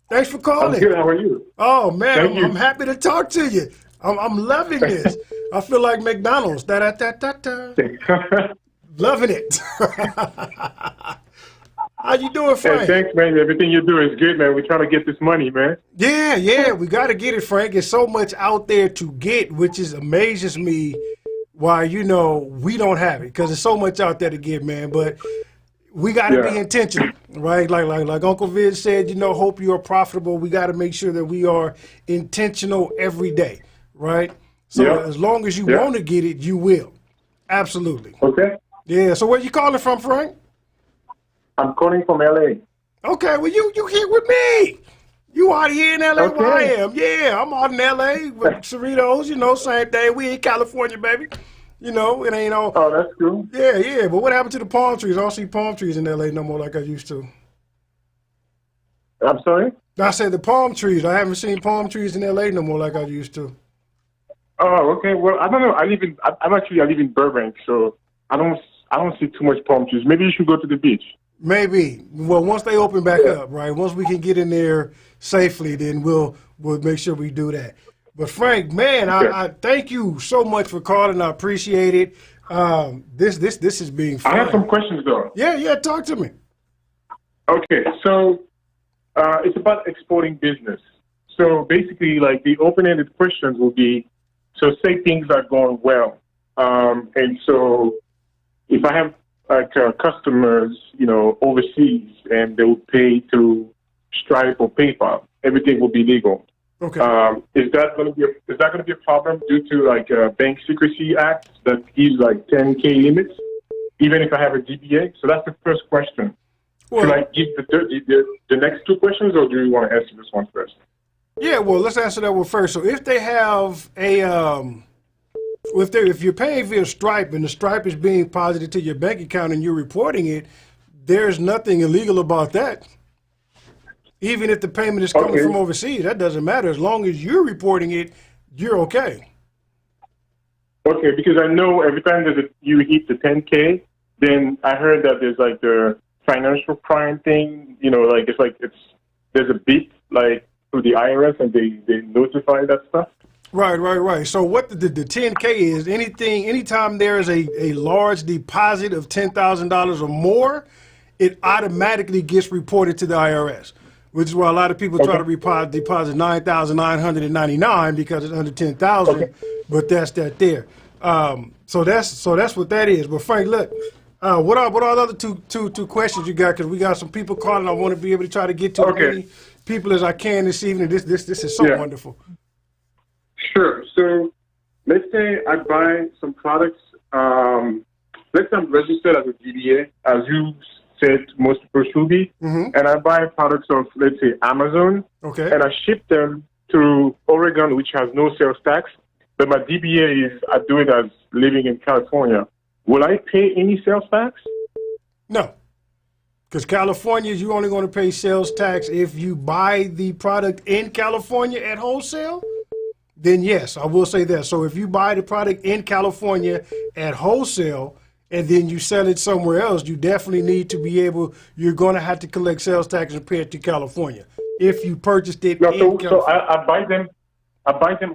Thanks for calling. I'm good. How are you? Oh man, Thank you. I'm happy to talk to you. I'm loving this. I feel like McDonald's. Da-da-da-da-da. Loving it. How you doing, Frank? Hey, thanks, man. Everything you do is good, man. We're trying to get this money, man. Yeah, we got to get it, Frank. There's so much out there to get, which amazes me why, we don't have it, because there's so much out there to get, man. But we got to be intentional, right? Like Uncle Vid said, hope you are profitable. We got to make sure that we are intentional every day, right? So as long as you want to get it, you will. Absolutely. Okay. Yeah, so where you calling from, Frank? I'm calling from L.A. Okay, well, you here with me. You out here in L.A. where I am. Yeah, I'm out in L.A. with Cerritos, same thing. We in California, baby. It ain't all. Oh, that's cool. Yeah, but what happened to the palm trees? I don't see palm trees in L.A. no more like I used to. I'm sorry? I said the palm trees. I haven't seen palm trees in L.A. no more like I used to. Oh, okay. Well, I don't know. I live in Burbank, so I don't see too much palm trees. Maybe you should go to the beach. Maybe. Well, once they open back up, right? Once we can get in there safely, then we'll make sure we do that. But Frank, man, I thank you so much for calling. I appreciate it. This is being fun. I have some questions though. Yeah, talk to me. Okay, so it's about exporting business. So basically, like the open-ended questions will be, so say things are going well, and so if I have like customers, overseas, and they will pay through Stripe or PayPal, everything will be legal. Okay. Is that going to be a problem due to like Bank Secrecy Act that gives like 10K limits, even if I have a DBA? So that's the first question. Well, Should I give the next two questions, or do you want to answer this one first? yeah, well, let's answer that one first. So if they have if you're paying via Stripe and the Stripe is being posited to your bank account and you're reporting it, there's nothing illegal about that. Even if the payment is coming from overseas, that doesn't matter. As long as you're reporting it, you're okay. Okay, because I know every time you hit the 10K, then I heard that there's like the financial crime thing. There's a beat like through the IRS and they notify that stuff. Right. So what the 10K is, anytime there is a large deposit of $10,000 or more, it automatically gets reported to the IRS, which is why a lot of people try to deposit $9,999 because it's under $10,000, but that's that there. So that's what that is. But Frank, look, what are the other two questions you got? Because we got some people calling. I want to be able to try to get to as many people as I can this evening. This is so wonderful. Sure. So let's say I buy some products. Let's say I'm registered as a DBA, as you said most people should be, and I buy products of, let's say, Amazon, and I ship them to Oregon, which has no sales tax, but my DBA is, I do it as living in California. Will I pay any sales tax? No. Because California, you're only going to pay sales tax if you buy the product in California at wholesale. Then yes, I will say that. So if you buy the product in California at wholesale and then you sell it somewhere else, you definitely need to be you're going to have to collect sales tax and pay it to California. If you purchased it in California. So I buy them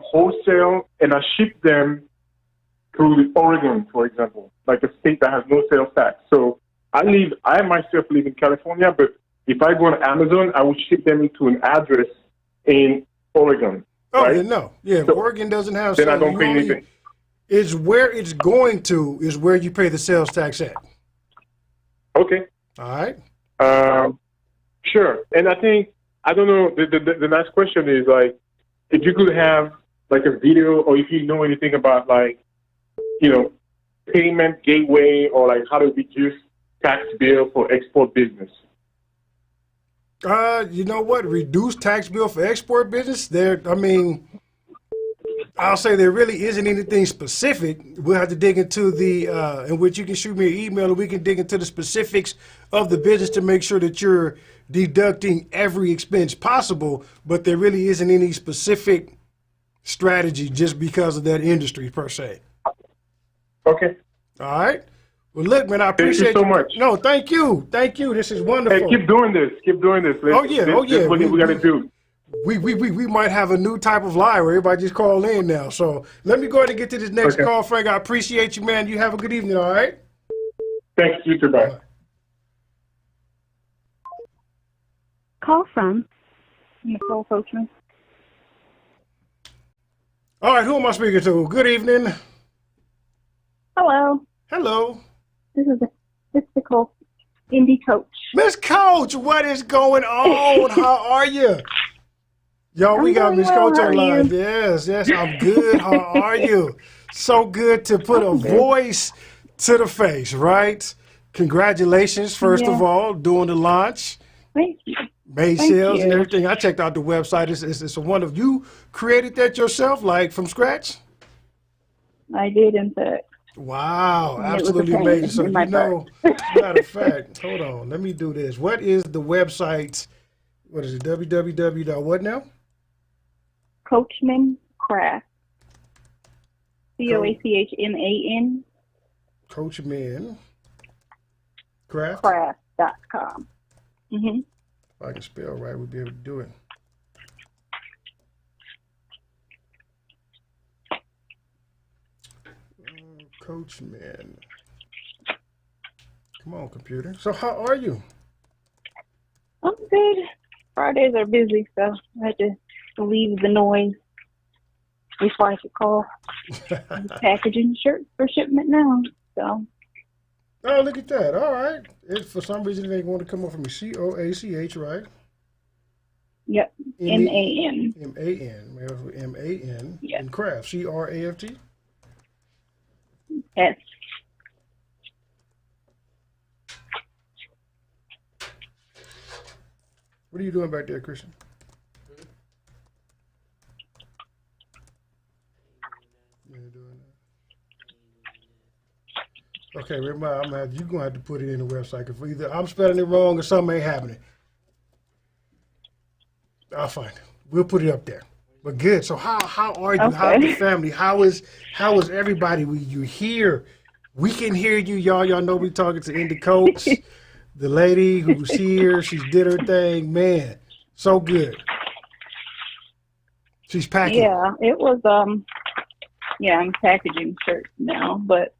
wholesale and I ship them through Oregon, for example, like a state that has no sales tax. So I myself live in California, but if I go on Amazon, I will ship them to an address in Oregon. Oh, right? No. Yeah, so Oregon doesn't have then I don't pay anything. It's where it's going to is where you pay the sales tax at. Okay. All right. Sure. And I think, I don't know, the next question is like, if you could have like a video or if you know anything about like, payment gateway or like how to reduce tax bill for export business. You know what? Reduce tax bill for export business? I'll say there really isn't anything specific. We'll have to dig into in which you can shoot me an email and we can dig into the specifics of the business to make sure that you're deducting every expense possible, but there really isn't any specific strategy just because of that industry per se. Okay. All right. Well, look, man, I appreciate you so much. No, thank you. This is wonderful. Hey, keep doing this. That's what we got to do. We might have a new type of lie where everybody just call in now. So let me go ahead and get to this next call, Frank. I appreciate you, man. You have a good evening, all right? Thanks. You too, bye. Call from Nicole Coachman. All right, who am I speaking to? Good evening. Hello. This is Nicole, Indie Coach. Miss Coach, what is going on? How are you? Y'all, we got Miss Coach online. Yes, I'm good. How are you? So good to put a voice to the face, right? Congratulations, first of all, doing the launch. Thank you. Made sales and everything. I checked out the website. It's a wonderful. You created that yourself, like from scratch? I did, in fact. Wow, absolutely amazing. So matter of fact, hold on, let me do this. What is the website? What is it? www. What now? Coachman Craft. COACHMAN. Coachman Craft. Craft.com. If I can spell right, we'll be able to do it. Coachman. Come on, computer. So how are you? good. Fridays are busy, so I had to leave the noise before I could call. I'm packaging shirts for shipment now. So. Oh, look at that. All right. For some reason, they want to come up for me. COACH, right? Yep. MAN. MAN. MAN. Yep. And craft. CRAFT. Yes. What are you doing back there, Christian? Okay, remember, you're going to have to put it in the website. If either I'm spelling it wrong or something ain't happening. I'll find it. We'll put it up there. But good. So how are you? Okay. How's the family? How is everybody? You hear? We can hear you, y'all. Y'all know we talking to Indy Coach, the lady who's here. She did her thing. Man, so good. She's packing. Yeah, it was. Yeah, I'm packaging shirts now, but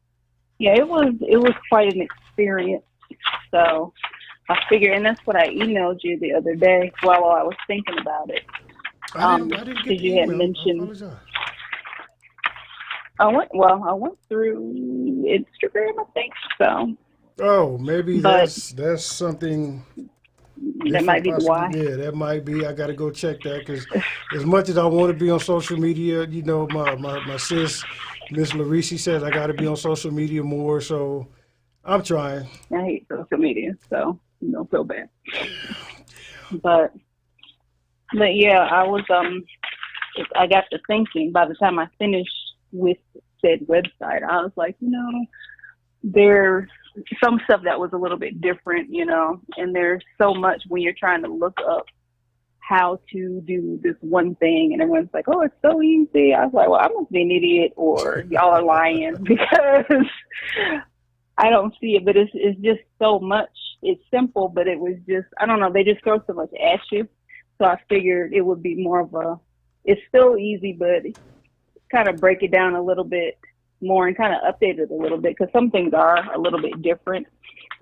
yeah, it was quite an experience. So I figured, and that's what I emailed you the other day while I was thinking about it. I didn't get the you had email. mentioned. I I went through Instagram, I think so. Oh, maybe that's something. That might be why. Yeah, that might be. I got to go check that because as much as I want to be on social media, you know, my sis, Miss Larisi says I got to be on social media more. So I'm trying. I hate social media, so don't feel bad. But yeah, I got to thinking by the time I finished with said website, I was like, there's some stuff that was a little bit different, and there's so much when you're trying to look up how to do this one thing, and everyone's like, oh, it's so easy. I was like, well, I must be an idiot or y'all are lying because I don't see it, but it's just so much. It's simple, but it was just, I don't know, they just throw so much at you. So I figured it would be more of it's still easy, but kind of break it down a little bit more and kind of update it a little bit because some things are a little bit different.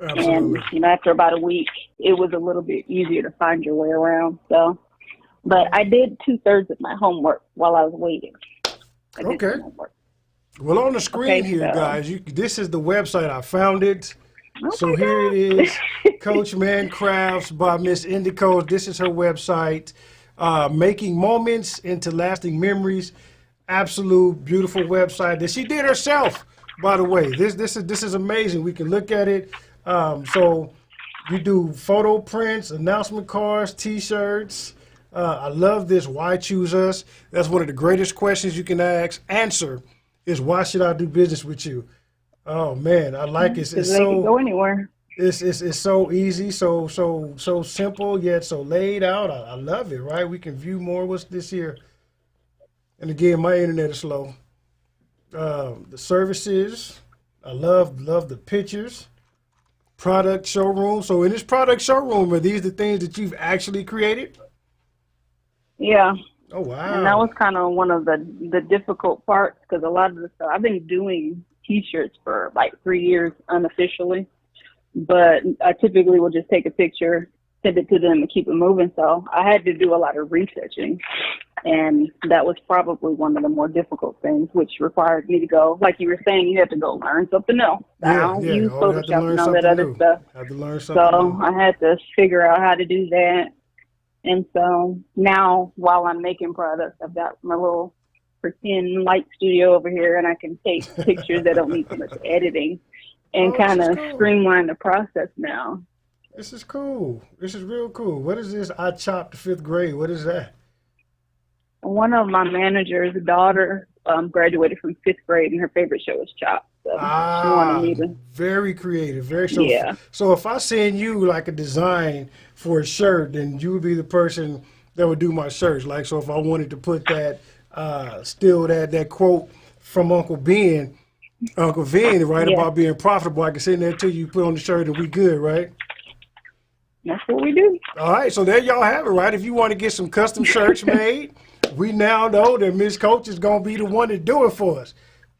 Absolutely. And, after about a week, it was a little bit easier to find your way around. So, but I did 2/3 of my homework while I was waiting. Okay. Well, on the screen here, guys, this is the website. I found it. So here it is, Coach Man Crafts by Miss Indigo. This is her website, making moments into lasting memories. Absolute beautiful website that she did herself, by the way. This is amazing. We can look at it. So you do photo prints, announcement cards, T-shirts. I love this. Why choose us? That's one of the greatest questions you can answer is why should I do business with you? Oh man, I like it. It's so can go anywhere. It's so easy, so simple yet so laid out. I love it. Right? We can view more. What's this here? And again, my internet is slow. The services, I love the pictures. Product showroom. So in this product showroom, are these the things that you've actually created? Yeah. Oh wow. And that was kind of one of the difficult parts because a lot of the stuff I've been doing T-shirts for like 3 years unofficially, but I typically will just take a picture, send it to them, and keep it moving. So I had to do a lot of researching, and that was probably one of the more difficult things, which required me to go, like you were saying, you have to go learn something else. I don't use Photoshop and all that other stuff. Had to learn something so I had to figure out how to do that. And so now, while I'm making products, I've got my little pretend light studio over here, and I can take pictures that don't need too much editing and kind of streamline the process now. This is cool. This is real cool. What is this? I chopped 5th grade. What is that? One of my manager's daughter graduated from 5th grade, and her favorite show was Chopped. So she wanted me to. Very creative. Yeah. So if I send you like a design for a shirt, then you would be the person that would do my shirts. Like, so if I wanted to put that, still that quote from Uncle Vin, right, about being profitable, I can send that to you, put on the shirt, and we good, right? That's what we do. All right, so there y'all have it, right? If you want to get some custom shirts made, we now know that Miss Coach is going to be the one to do it for us.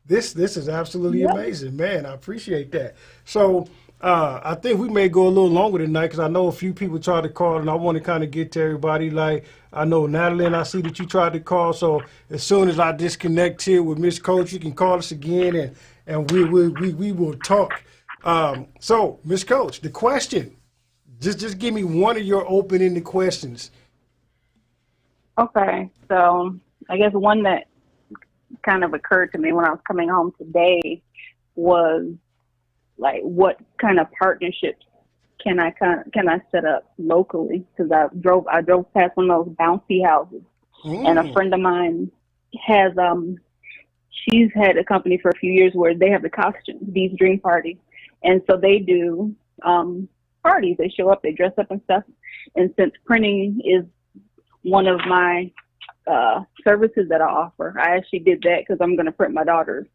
This is absolutely amazing, man. I appreciate that. So I think we may go a little longer tonight because I know a few people tried to call, and I want to kind of get to everybody. Like, I know Natalie, and I see that you tried to call. So as soon as I disconnect here with Miss Coach, you can call us again, and we will talk. So Miss Coach, the question, just give me one of your open-ended questions. Okay, so I guess one that kind of occurred to me when I was coming home today was like, what kind of partnerships can I set up locally? Because I drove past one of those bouncy houses, and a friend of mine has she's had a company for a few years where they have the costumes, these dream parties, and so they do parties. They show up, they dress up and stuff. And since printing is one of my services that I offer, I actually did that because I'm going to print my daughter's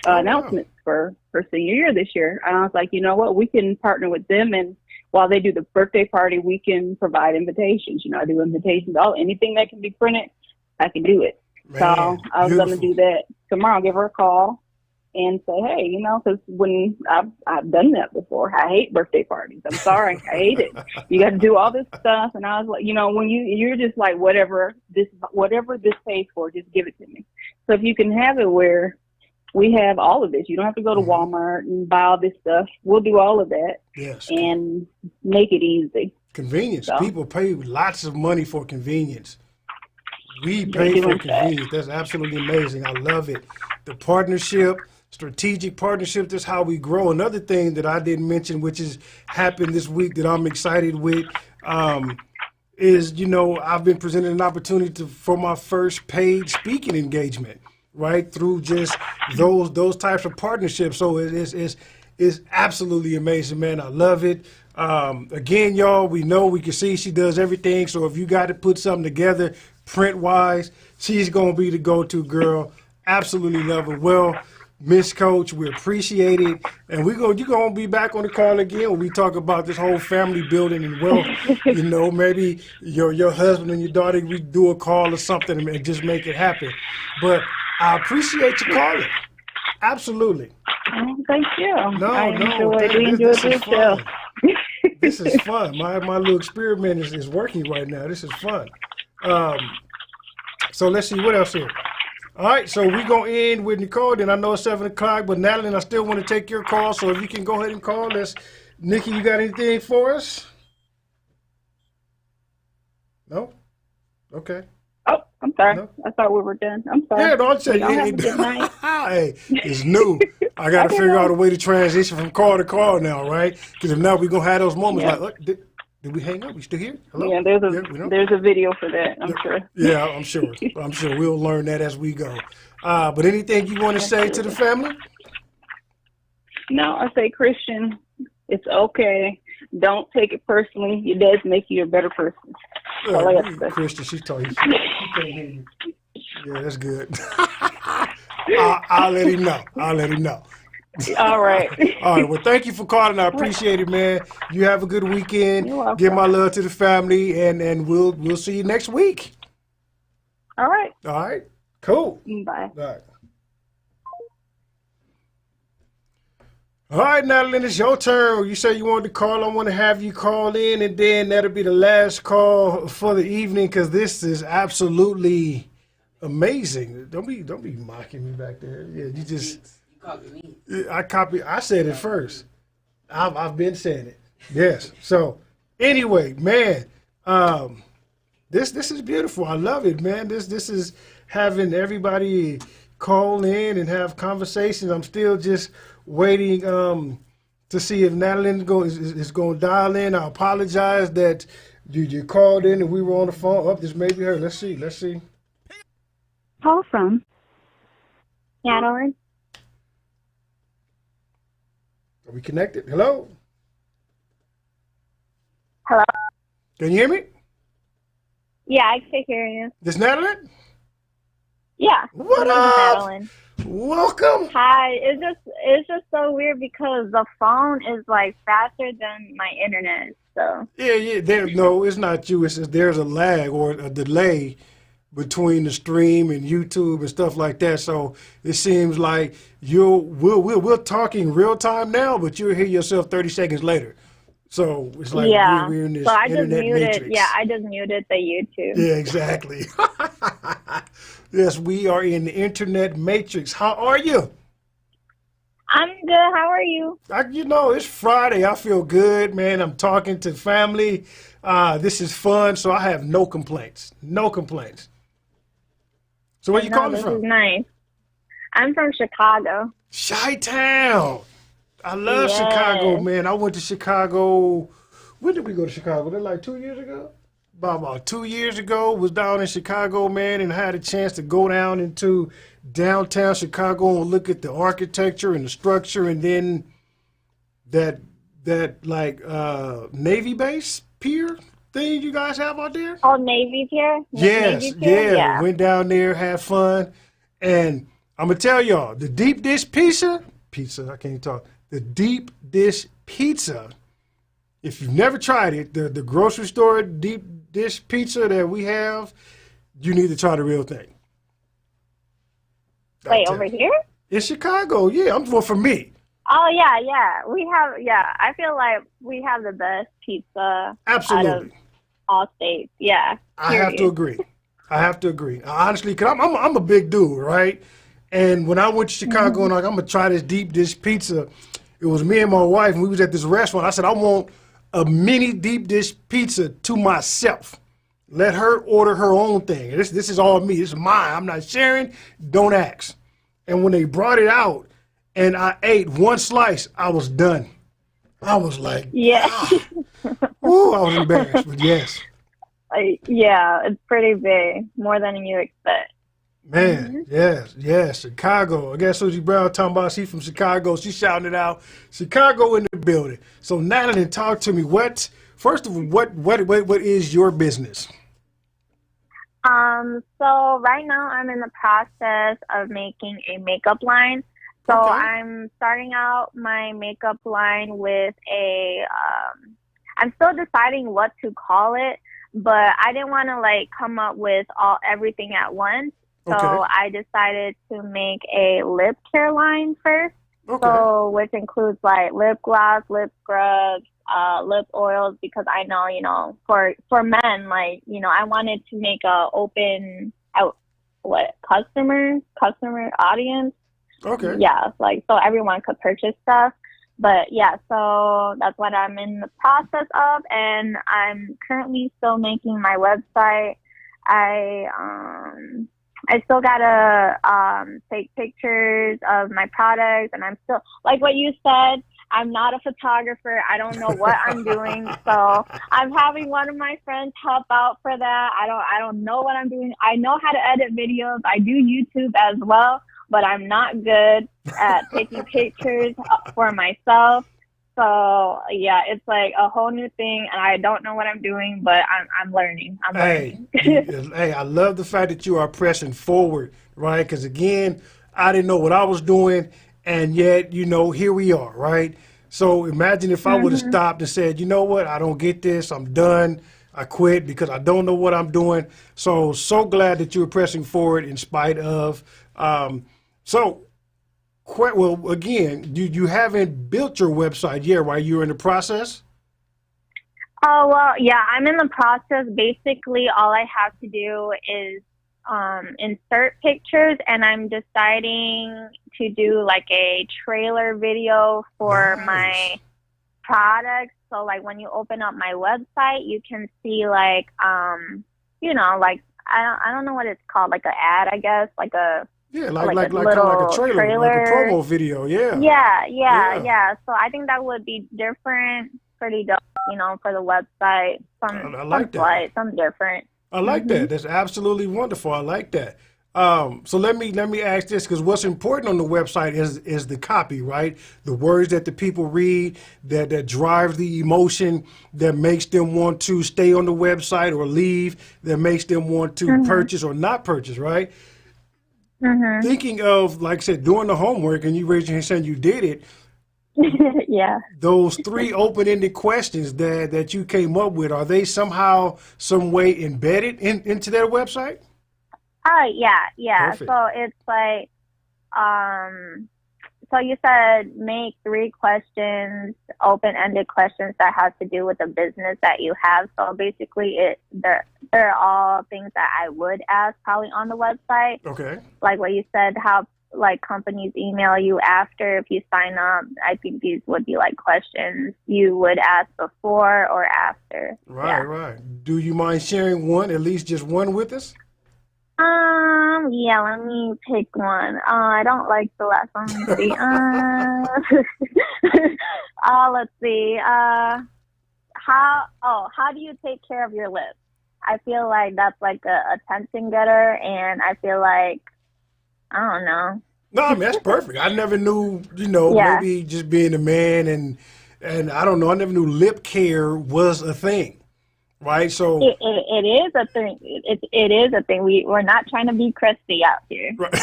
announcements for her senior year this year. And I was like, you know what, we can partner with them, and while they do the birthday party, we can provide invitations. You know, I do invitations, anything that can be printed, I can do it. Man, so I was going to do that tomorrow, give her a call and say, hey, you know, because when I've done that before, I hate birthday parties. I'm sorry, I hate it. You got to do all this stuff, and I was like, you know, when you're just like, whatever this pays for, just give it to me. So if you can have it where we have all of this, you don't have to go to Walmart and buy all this stuff. We'll do all of that, and make it easy. Convenience. So, people pay lots of money for convenience. We pay for convenience. That's absolutely amazing. I love it. The partnership, strategic partnership, that's how we grow. Another thing that I didn't mention, which has happened this week that I'm excited with, is, you know, I've been presented an opportunity for my first paid speaking engagement, right, through just those types of partnerships. So it's absolutely amazing, man. I love it. Again, y'all, we can see she does everything. So if you got to put something together print-wise, she's going to be the go-to girl. Absolutely love her. Well, Miss Coach, we appreciate it. And you're going to be back on the call again when we talk about this whole family building and wealth. You know, maybe your husband and your daughter, we do a call or something and just make it happen. But I appreciate you calling. Absolutely. Thank you. We enjoyed this show. This is fun. My little experiment is working right now. This is fun. So let's see what else here. All right, so we're going to end with Nicole. Then I know it's 7 o'clock, but Natalie, I still want to take your call. So if you can go ahead and call us. Nikki, you got anything for us? No? Okay. Oh, I'm sorry. No? I thought we were done. I'm sorry. Yeah, don't say hey, it's new. I got to figure out a way to transition from call to call now, right? Because if not, we're going to have those moments like, look, did we hang up? We still here? Hello? Yeah, there's a video for that, I'm sure. Yeah, I'm sure. I'm sure we'll learn that as we go. But anything you want to say to the family? No, I say, Christian, it's okay. Don't take it personally. Your dad's making you a better person. Christian, she's told you. She can't hear you. Yeah, that's good. I'll let him know. All right. All right. Well, thank you for calling. I appreciate it, man. You have a good weekend. You're welcome. Give my love to the family, and we'll see you next week. All right. All right. Cool. Bye. All right. All right, Natalie, it's your turn. You say you wanted to call. I want to have you call in, and then that'll be the last call for the evening because this is absolutely amazing. Don't be mocking me back there. Yeah, you just. You copied me. I said it first. I've been saying it. Yes. So anyway, man, this is beautiful. I love it, man. This is having everybody call in and have conversations. I'm still just waiting to see if Natalie is going to dial in. I apologize that you called in and we were on the phone. Oh, this may be her. Let's see. Call from Natalie. Are we connected? Hello? Hello? Can you hear me? Yeah, I can hear you. This Natalie? Yeah. What up? Madeline. Welcome. Hi. It's just so weird because the phone is like faster than my internet. So. Yeah. No, it's not you. There's a lag or a delay between the stream and YouTube and stuff like that. So it seems like we're talking real time now, but you'll hear yourself 30 seconds later. So it's like we're in this so I just internet muted. matrix. Yeah, I just muted the YouTube. Yeah, exactly. Yes, we are in the internet matrix. How are you? I'm good. How are you? It's Friday. I feel good, man. I'm talking to family. This is fun, so I have no complaints. No complaints. So where you calling this from? Is nice. I'm from Chicago. Chi-Town. I love Chicago, man. I went to Chicago. When did we go to Chicago? That like 2 years ago? About 2 years ago, was down in Chicago, man, and had a chance to go down into downtown Chicago and look at the architecture and the structure, and then that Navy base pier thing you guys have out there. Oh, Navy Pier? Yes, Navy Pier? yeah. Went down there, had fun, and I'm gonna tell y'all the deep dish pizza. I can't talk. The deep dish pizza. If you've never tried it, the grocery store deep dish pizza that we have, you need to try the real thing. Wait, over here? In Chicago, yeah. Well, for me. Oh, yeah. We have, I feel like we have the best pizza Absolutely. out of all states. Yeah. I have to agree. Honestly, because I'm a big dude, right? And when I went to Chicago and I'm going to try this deep dish pizza, it was me and my wife, and we was at this restaurant. I said, I want a mini deep dish pizza to myself. Let her order her own thing. This is all me. This is mine. I'm not sharing. Don't ask. And when they brought it out and I ate one slice, I was done. I was like, Ooh, I was embarrassed, but yes. Yeah, it's pretty big, more than you expect. Man, yes, Chicago. I guess Susie Brown talking about she's from Chicago. She's shouting it out. Chicago in the building. So Natalie, talk to me. First of all, what is your business? So right now I'm in the process of making a makeup line. So I'm starting out my makeup line with I'm still deciding what to call it, but I didn't want to come up with everything at once. So I decided to make a lip care line first. So which includes lip gloss, lip scrubs, lip oils, because I know, for men, I wanted to make a open customer audience. Yeah, so everyone could purchase stuff. But yeah, so that's what I'm in the process of, and I'm currently still making my website. I still gotta take pictures of my products, and I'm still, like what you said, I'm not a photographer. I don't know what I'm doing, so I'm having one of my friends help out for that. I don't know what I'm doing. I know how to edit videos. I do YouTube as well, but I'm not good at taking pictures for myself. So yeah, it's like a whole new thing, and I don't know what I'm doing, but I'm learning. Hey, I love the fact that you are pressing forward, right? Because again, I didn't know what I was doing, and yet, here we are, right? So imagine if I would have stopped and said, you know what, I don't get this, I'm done, I quit because I don't know what I'm doing. So glad that you were pressing forward in spite of. Well, again, you haven't built your website yet, right? You're in the process? Oh, well, yeah, I'm in the process. Basically, all I have to do is insert pictures, and I'm deciding to do a trailer video for my products. So, when you open up my website, you can see, I don't know what it's called, an ad, I guess, Yeah, like a trailer, like a promo video, Yeah. So I think that would be different, pretty dope, for the website. I like that. Some different. I like that. That's absolutely wonderful. I like that. So let me ask this, because what's important on the website is the copy, right? The words that the people read, that drives the emotion, that makes them want to stay on the website or leave, that makes them want to purchase or not purchase, right? Thinking of, like I said, doing the homework, and you raised your hand saying you did it. Yeah. Those 3 open-ended questions that you came up with, are they somehow, some way embedded into their website? Oh, yeah. Perfect. So it's like, so you said make 3 questions, open-ended questions that have to do with the business that you have. So basically, they're all things that I would ask probably on the website. Okay. Like what you said, how like companies email you after if you sign up. I think these would be like questions you would ask before or after. Right. Do you mind sharing one, at least just one with us? Yeah, let me pick one. I don't like the last one. Let me see. Let's see. How do you take care of your lips? I feel like that's like a attention getter, and I feel like, I don't know. No, I mean, that's perfect. I never knew, maybe just being a man and I don't know, I never knew lip care was a thing. Right, so it is a thing. It is a thing. We're not trying to be crusty out here. Right.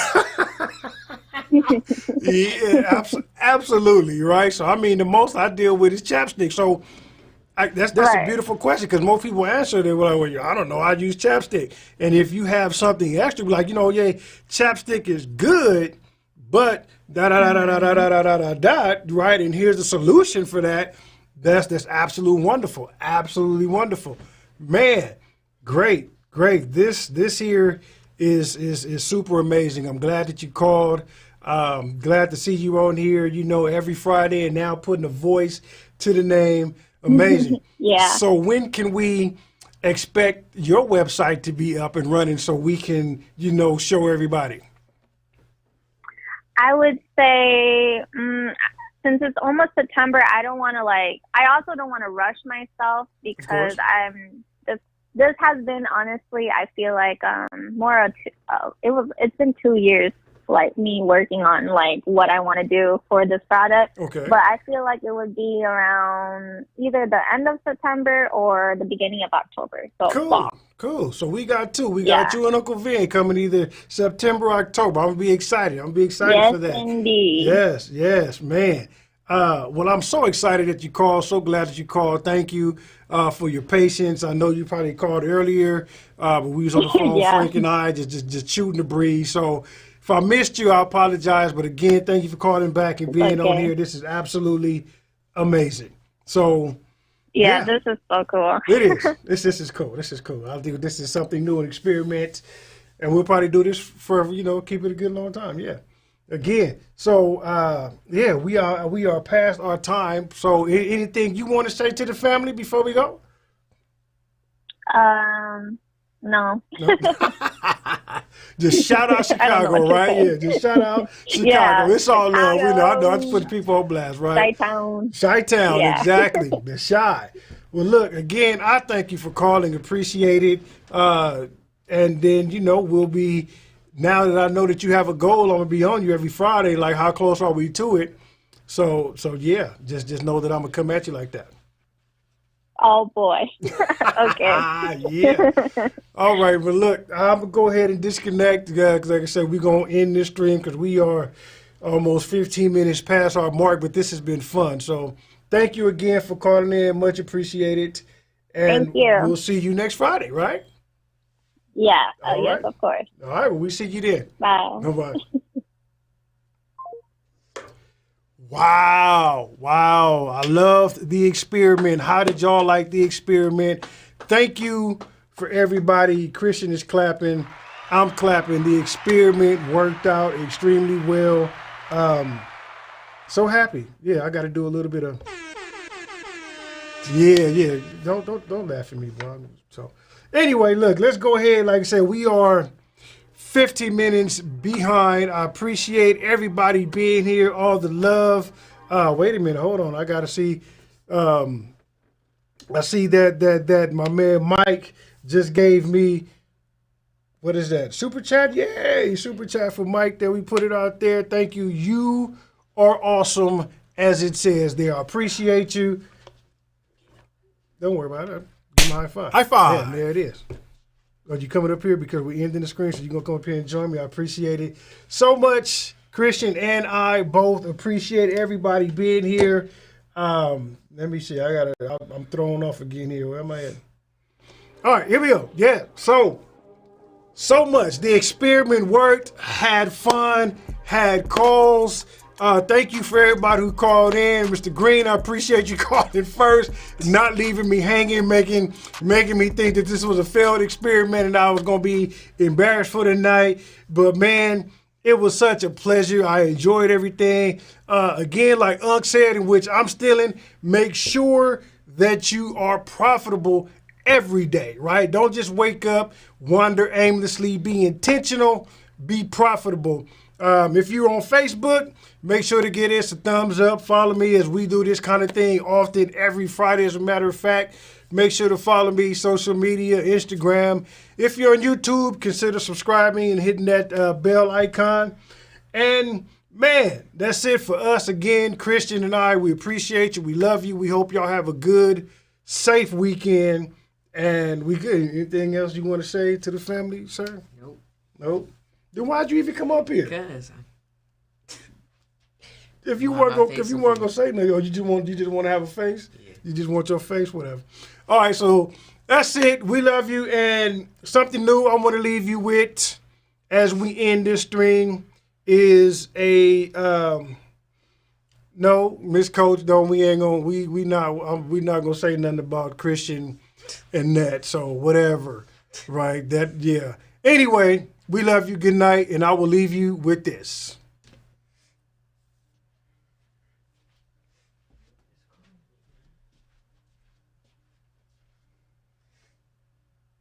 Yeah, absolutely, right. So I mean, the most I deal with is chapstick. So that's Right. a beautiful question because most people answer they were like, well, I don't know, I use chapstick. And if you have something extra, like chapstick is good, but right. And here's the solution for that. That's absolutely wonderful. Absolutely wonderful. Man, great. This here is super amazing. I'm glad that you called. Glad to see you on here, every Friday and now putting a voice to the name. Amazing. Yeah. So when can we expect your website to be up and running so we can, show everybody? I would say, since it's almost September, I don't want to I also don't want to rush myself because this has been, honestly, I feel like it's been 2 years like me working on like what I want to do for this product. Okay. But I feel like it would be around either the end of September or the beginning of October. So fall. Cool. So we got two. We got you and Uncle Vin coming either September or October. I'm gonna be excited. For that. Yes, indeed. Yes, man. Well, I'm so excited that you called. So glad that you called. Thank you for your patience. I know you probably called earlier, but we was on the phone, Frank and I, just shooting the breeze. So if I missed you, I apologize. But again, thank you for calling back and being on here. This is absolutely amazing. So. Yeah, this is so cool. It is. This is cool. I think this is something new and experiment, and we'll probably do this for keep it a good long time. Yeah. Again, so we are past our time. So anything you want to say to the family before we go? No. Just shout out Chicago, right? Yeah, just shout out Chicago. Yeah, It's all love. Chicago. I know I just put people on blast, right? Chi-town, Yeah. exactly. The Chi. Well, look, again, I thank you for calling. Appreciate it. And then, we'll be, now that I know that you have a goal, I'm going to be on you every Friday. Like, how close are we to it? So yeah, just know that I'm going to come at you like that. Oh, boy. Okay. Yeah. All right. Well, look, I'm going to go ahead and disconnect because, like I said, we're going to end this stream because we are almost 15 minutes past our mark, but this has been fun. So thank you again for calling in. Much appreciated. And Thank you. We'll see you next Friday, right? Yeah. All Yes, right. of course. All right. Well, we see you then. Bye. Bye-bye. Wow. I loved the experiment. How did y'all like the experiment? Thank you for everybody. Christian is clapping. I'm clapping. The experiment worked out extremely well. So happy. Yeah, I got to do a little bit of. Yeah. Don't laugh at me, bro. So anyway, look, let's go ahead. Like I said, we are 15 minutes behind. I appreciate everybody being here, all the love. Wait a minute, hold on. I gotta see. I see that my man Mike just gave me, what is that? Super chat? Yay! Super chat for Mike that we put it out there. Thank you. You are awesome, as it says there. I appreciate you. Don't worry about it. Give me a high five. High five. Yeah, there it is. Are you coming up here because we're ending the screen, so you're going to come up here and join me? I appreciate it so much. Christian and I both appreciate everybody being here. Let me see. I'm thrown off again here. Where am I at? All right, here we go. Yeah, so so much. The experiment worked, had fun, had calls. Thank you for everybody who called in. Mr. Green, I appreciate you calling first, not leaving me hanging, making me think that this was a failed experiment and I was going to be embarrassed for the night. But, man, it was such a pleasure. I enjoyed everything. Again, like Unc said, in which I'm stealing, make sure that you are profitable every day, right? Don't just wake up, wander aimlessly. Be intentional, be profitable. If you're on Facebook, make sure to give us a thumbs up. Follow me as we do this kind of thing often, every Friday, as a matter of fact. Make sure to follow me, social media, Instagram. If you're on YouTube, consider subscribing and hitting that bell icon. And, man, that's it for us. Again, Christian and I, we appreciate you. We love you. We hope y'all have a good, safe weekend. And we good. Anything else you want to say to the family, sir? Nope. Then why'd you even come up here? Because if you weren't gonna say nothing, or you just want to have a face, you just want your face, whatever. All right, so that's it. We love you, and something new I want to leave you with as we end this stream is a no, Miss Coach. No, we not gonna say nothing about Christian and that. So whatever, right? That yeah. Anyway. We love you. Good night. And I will leave you with this.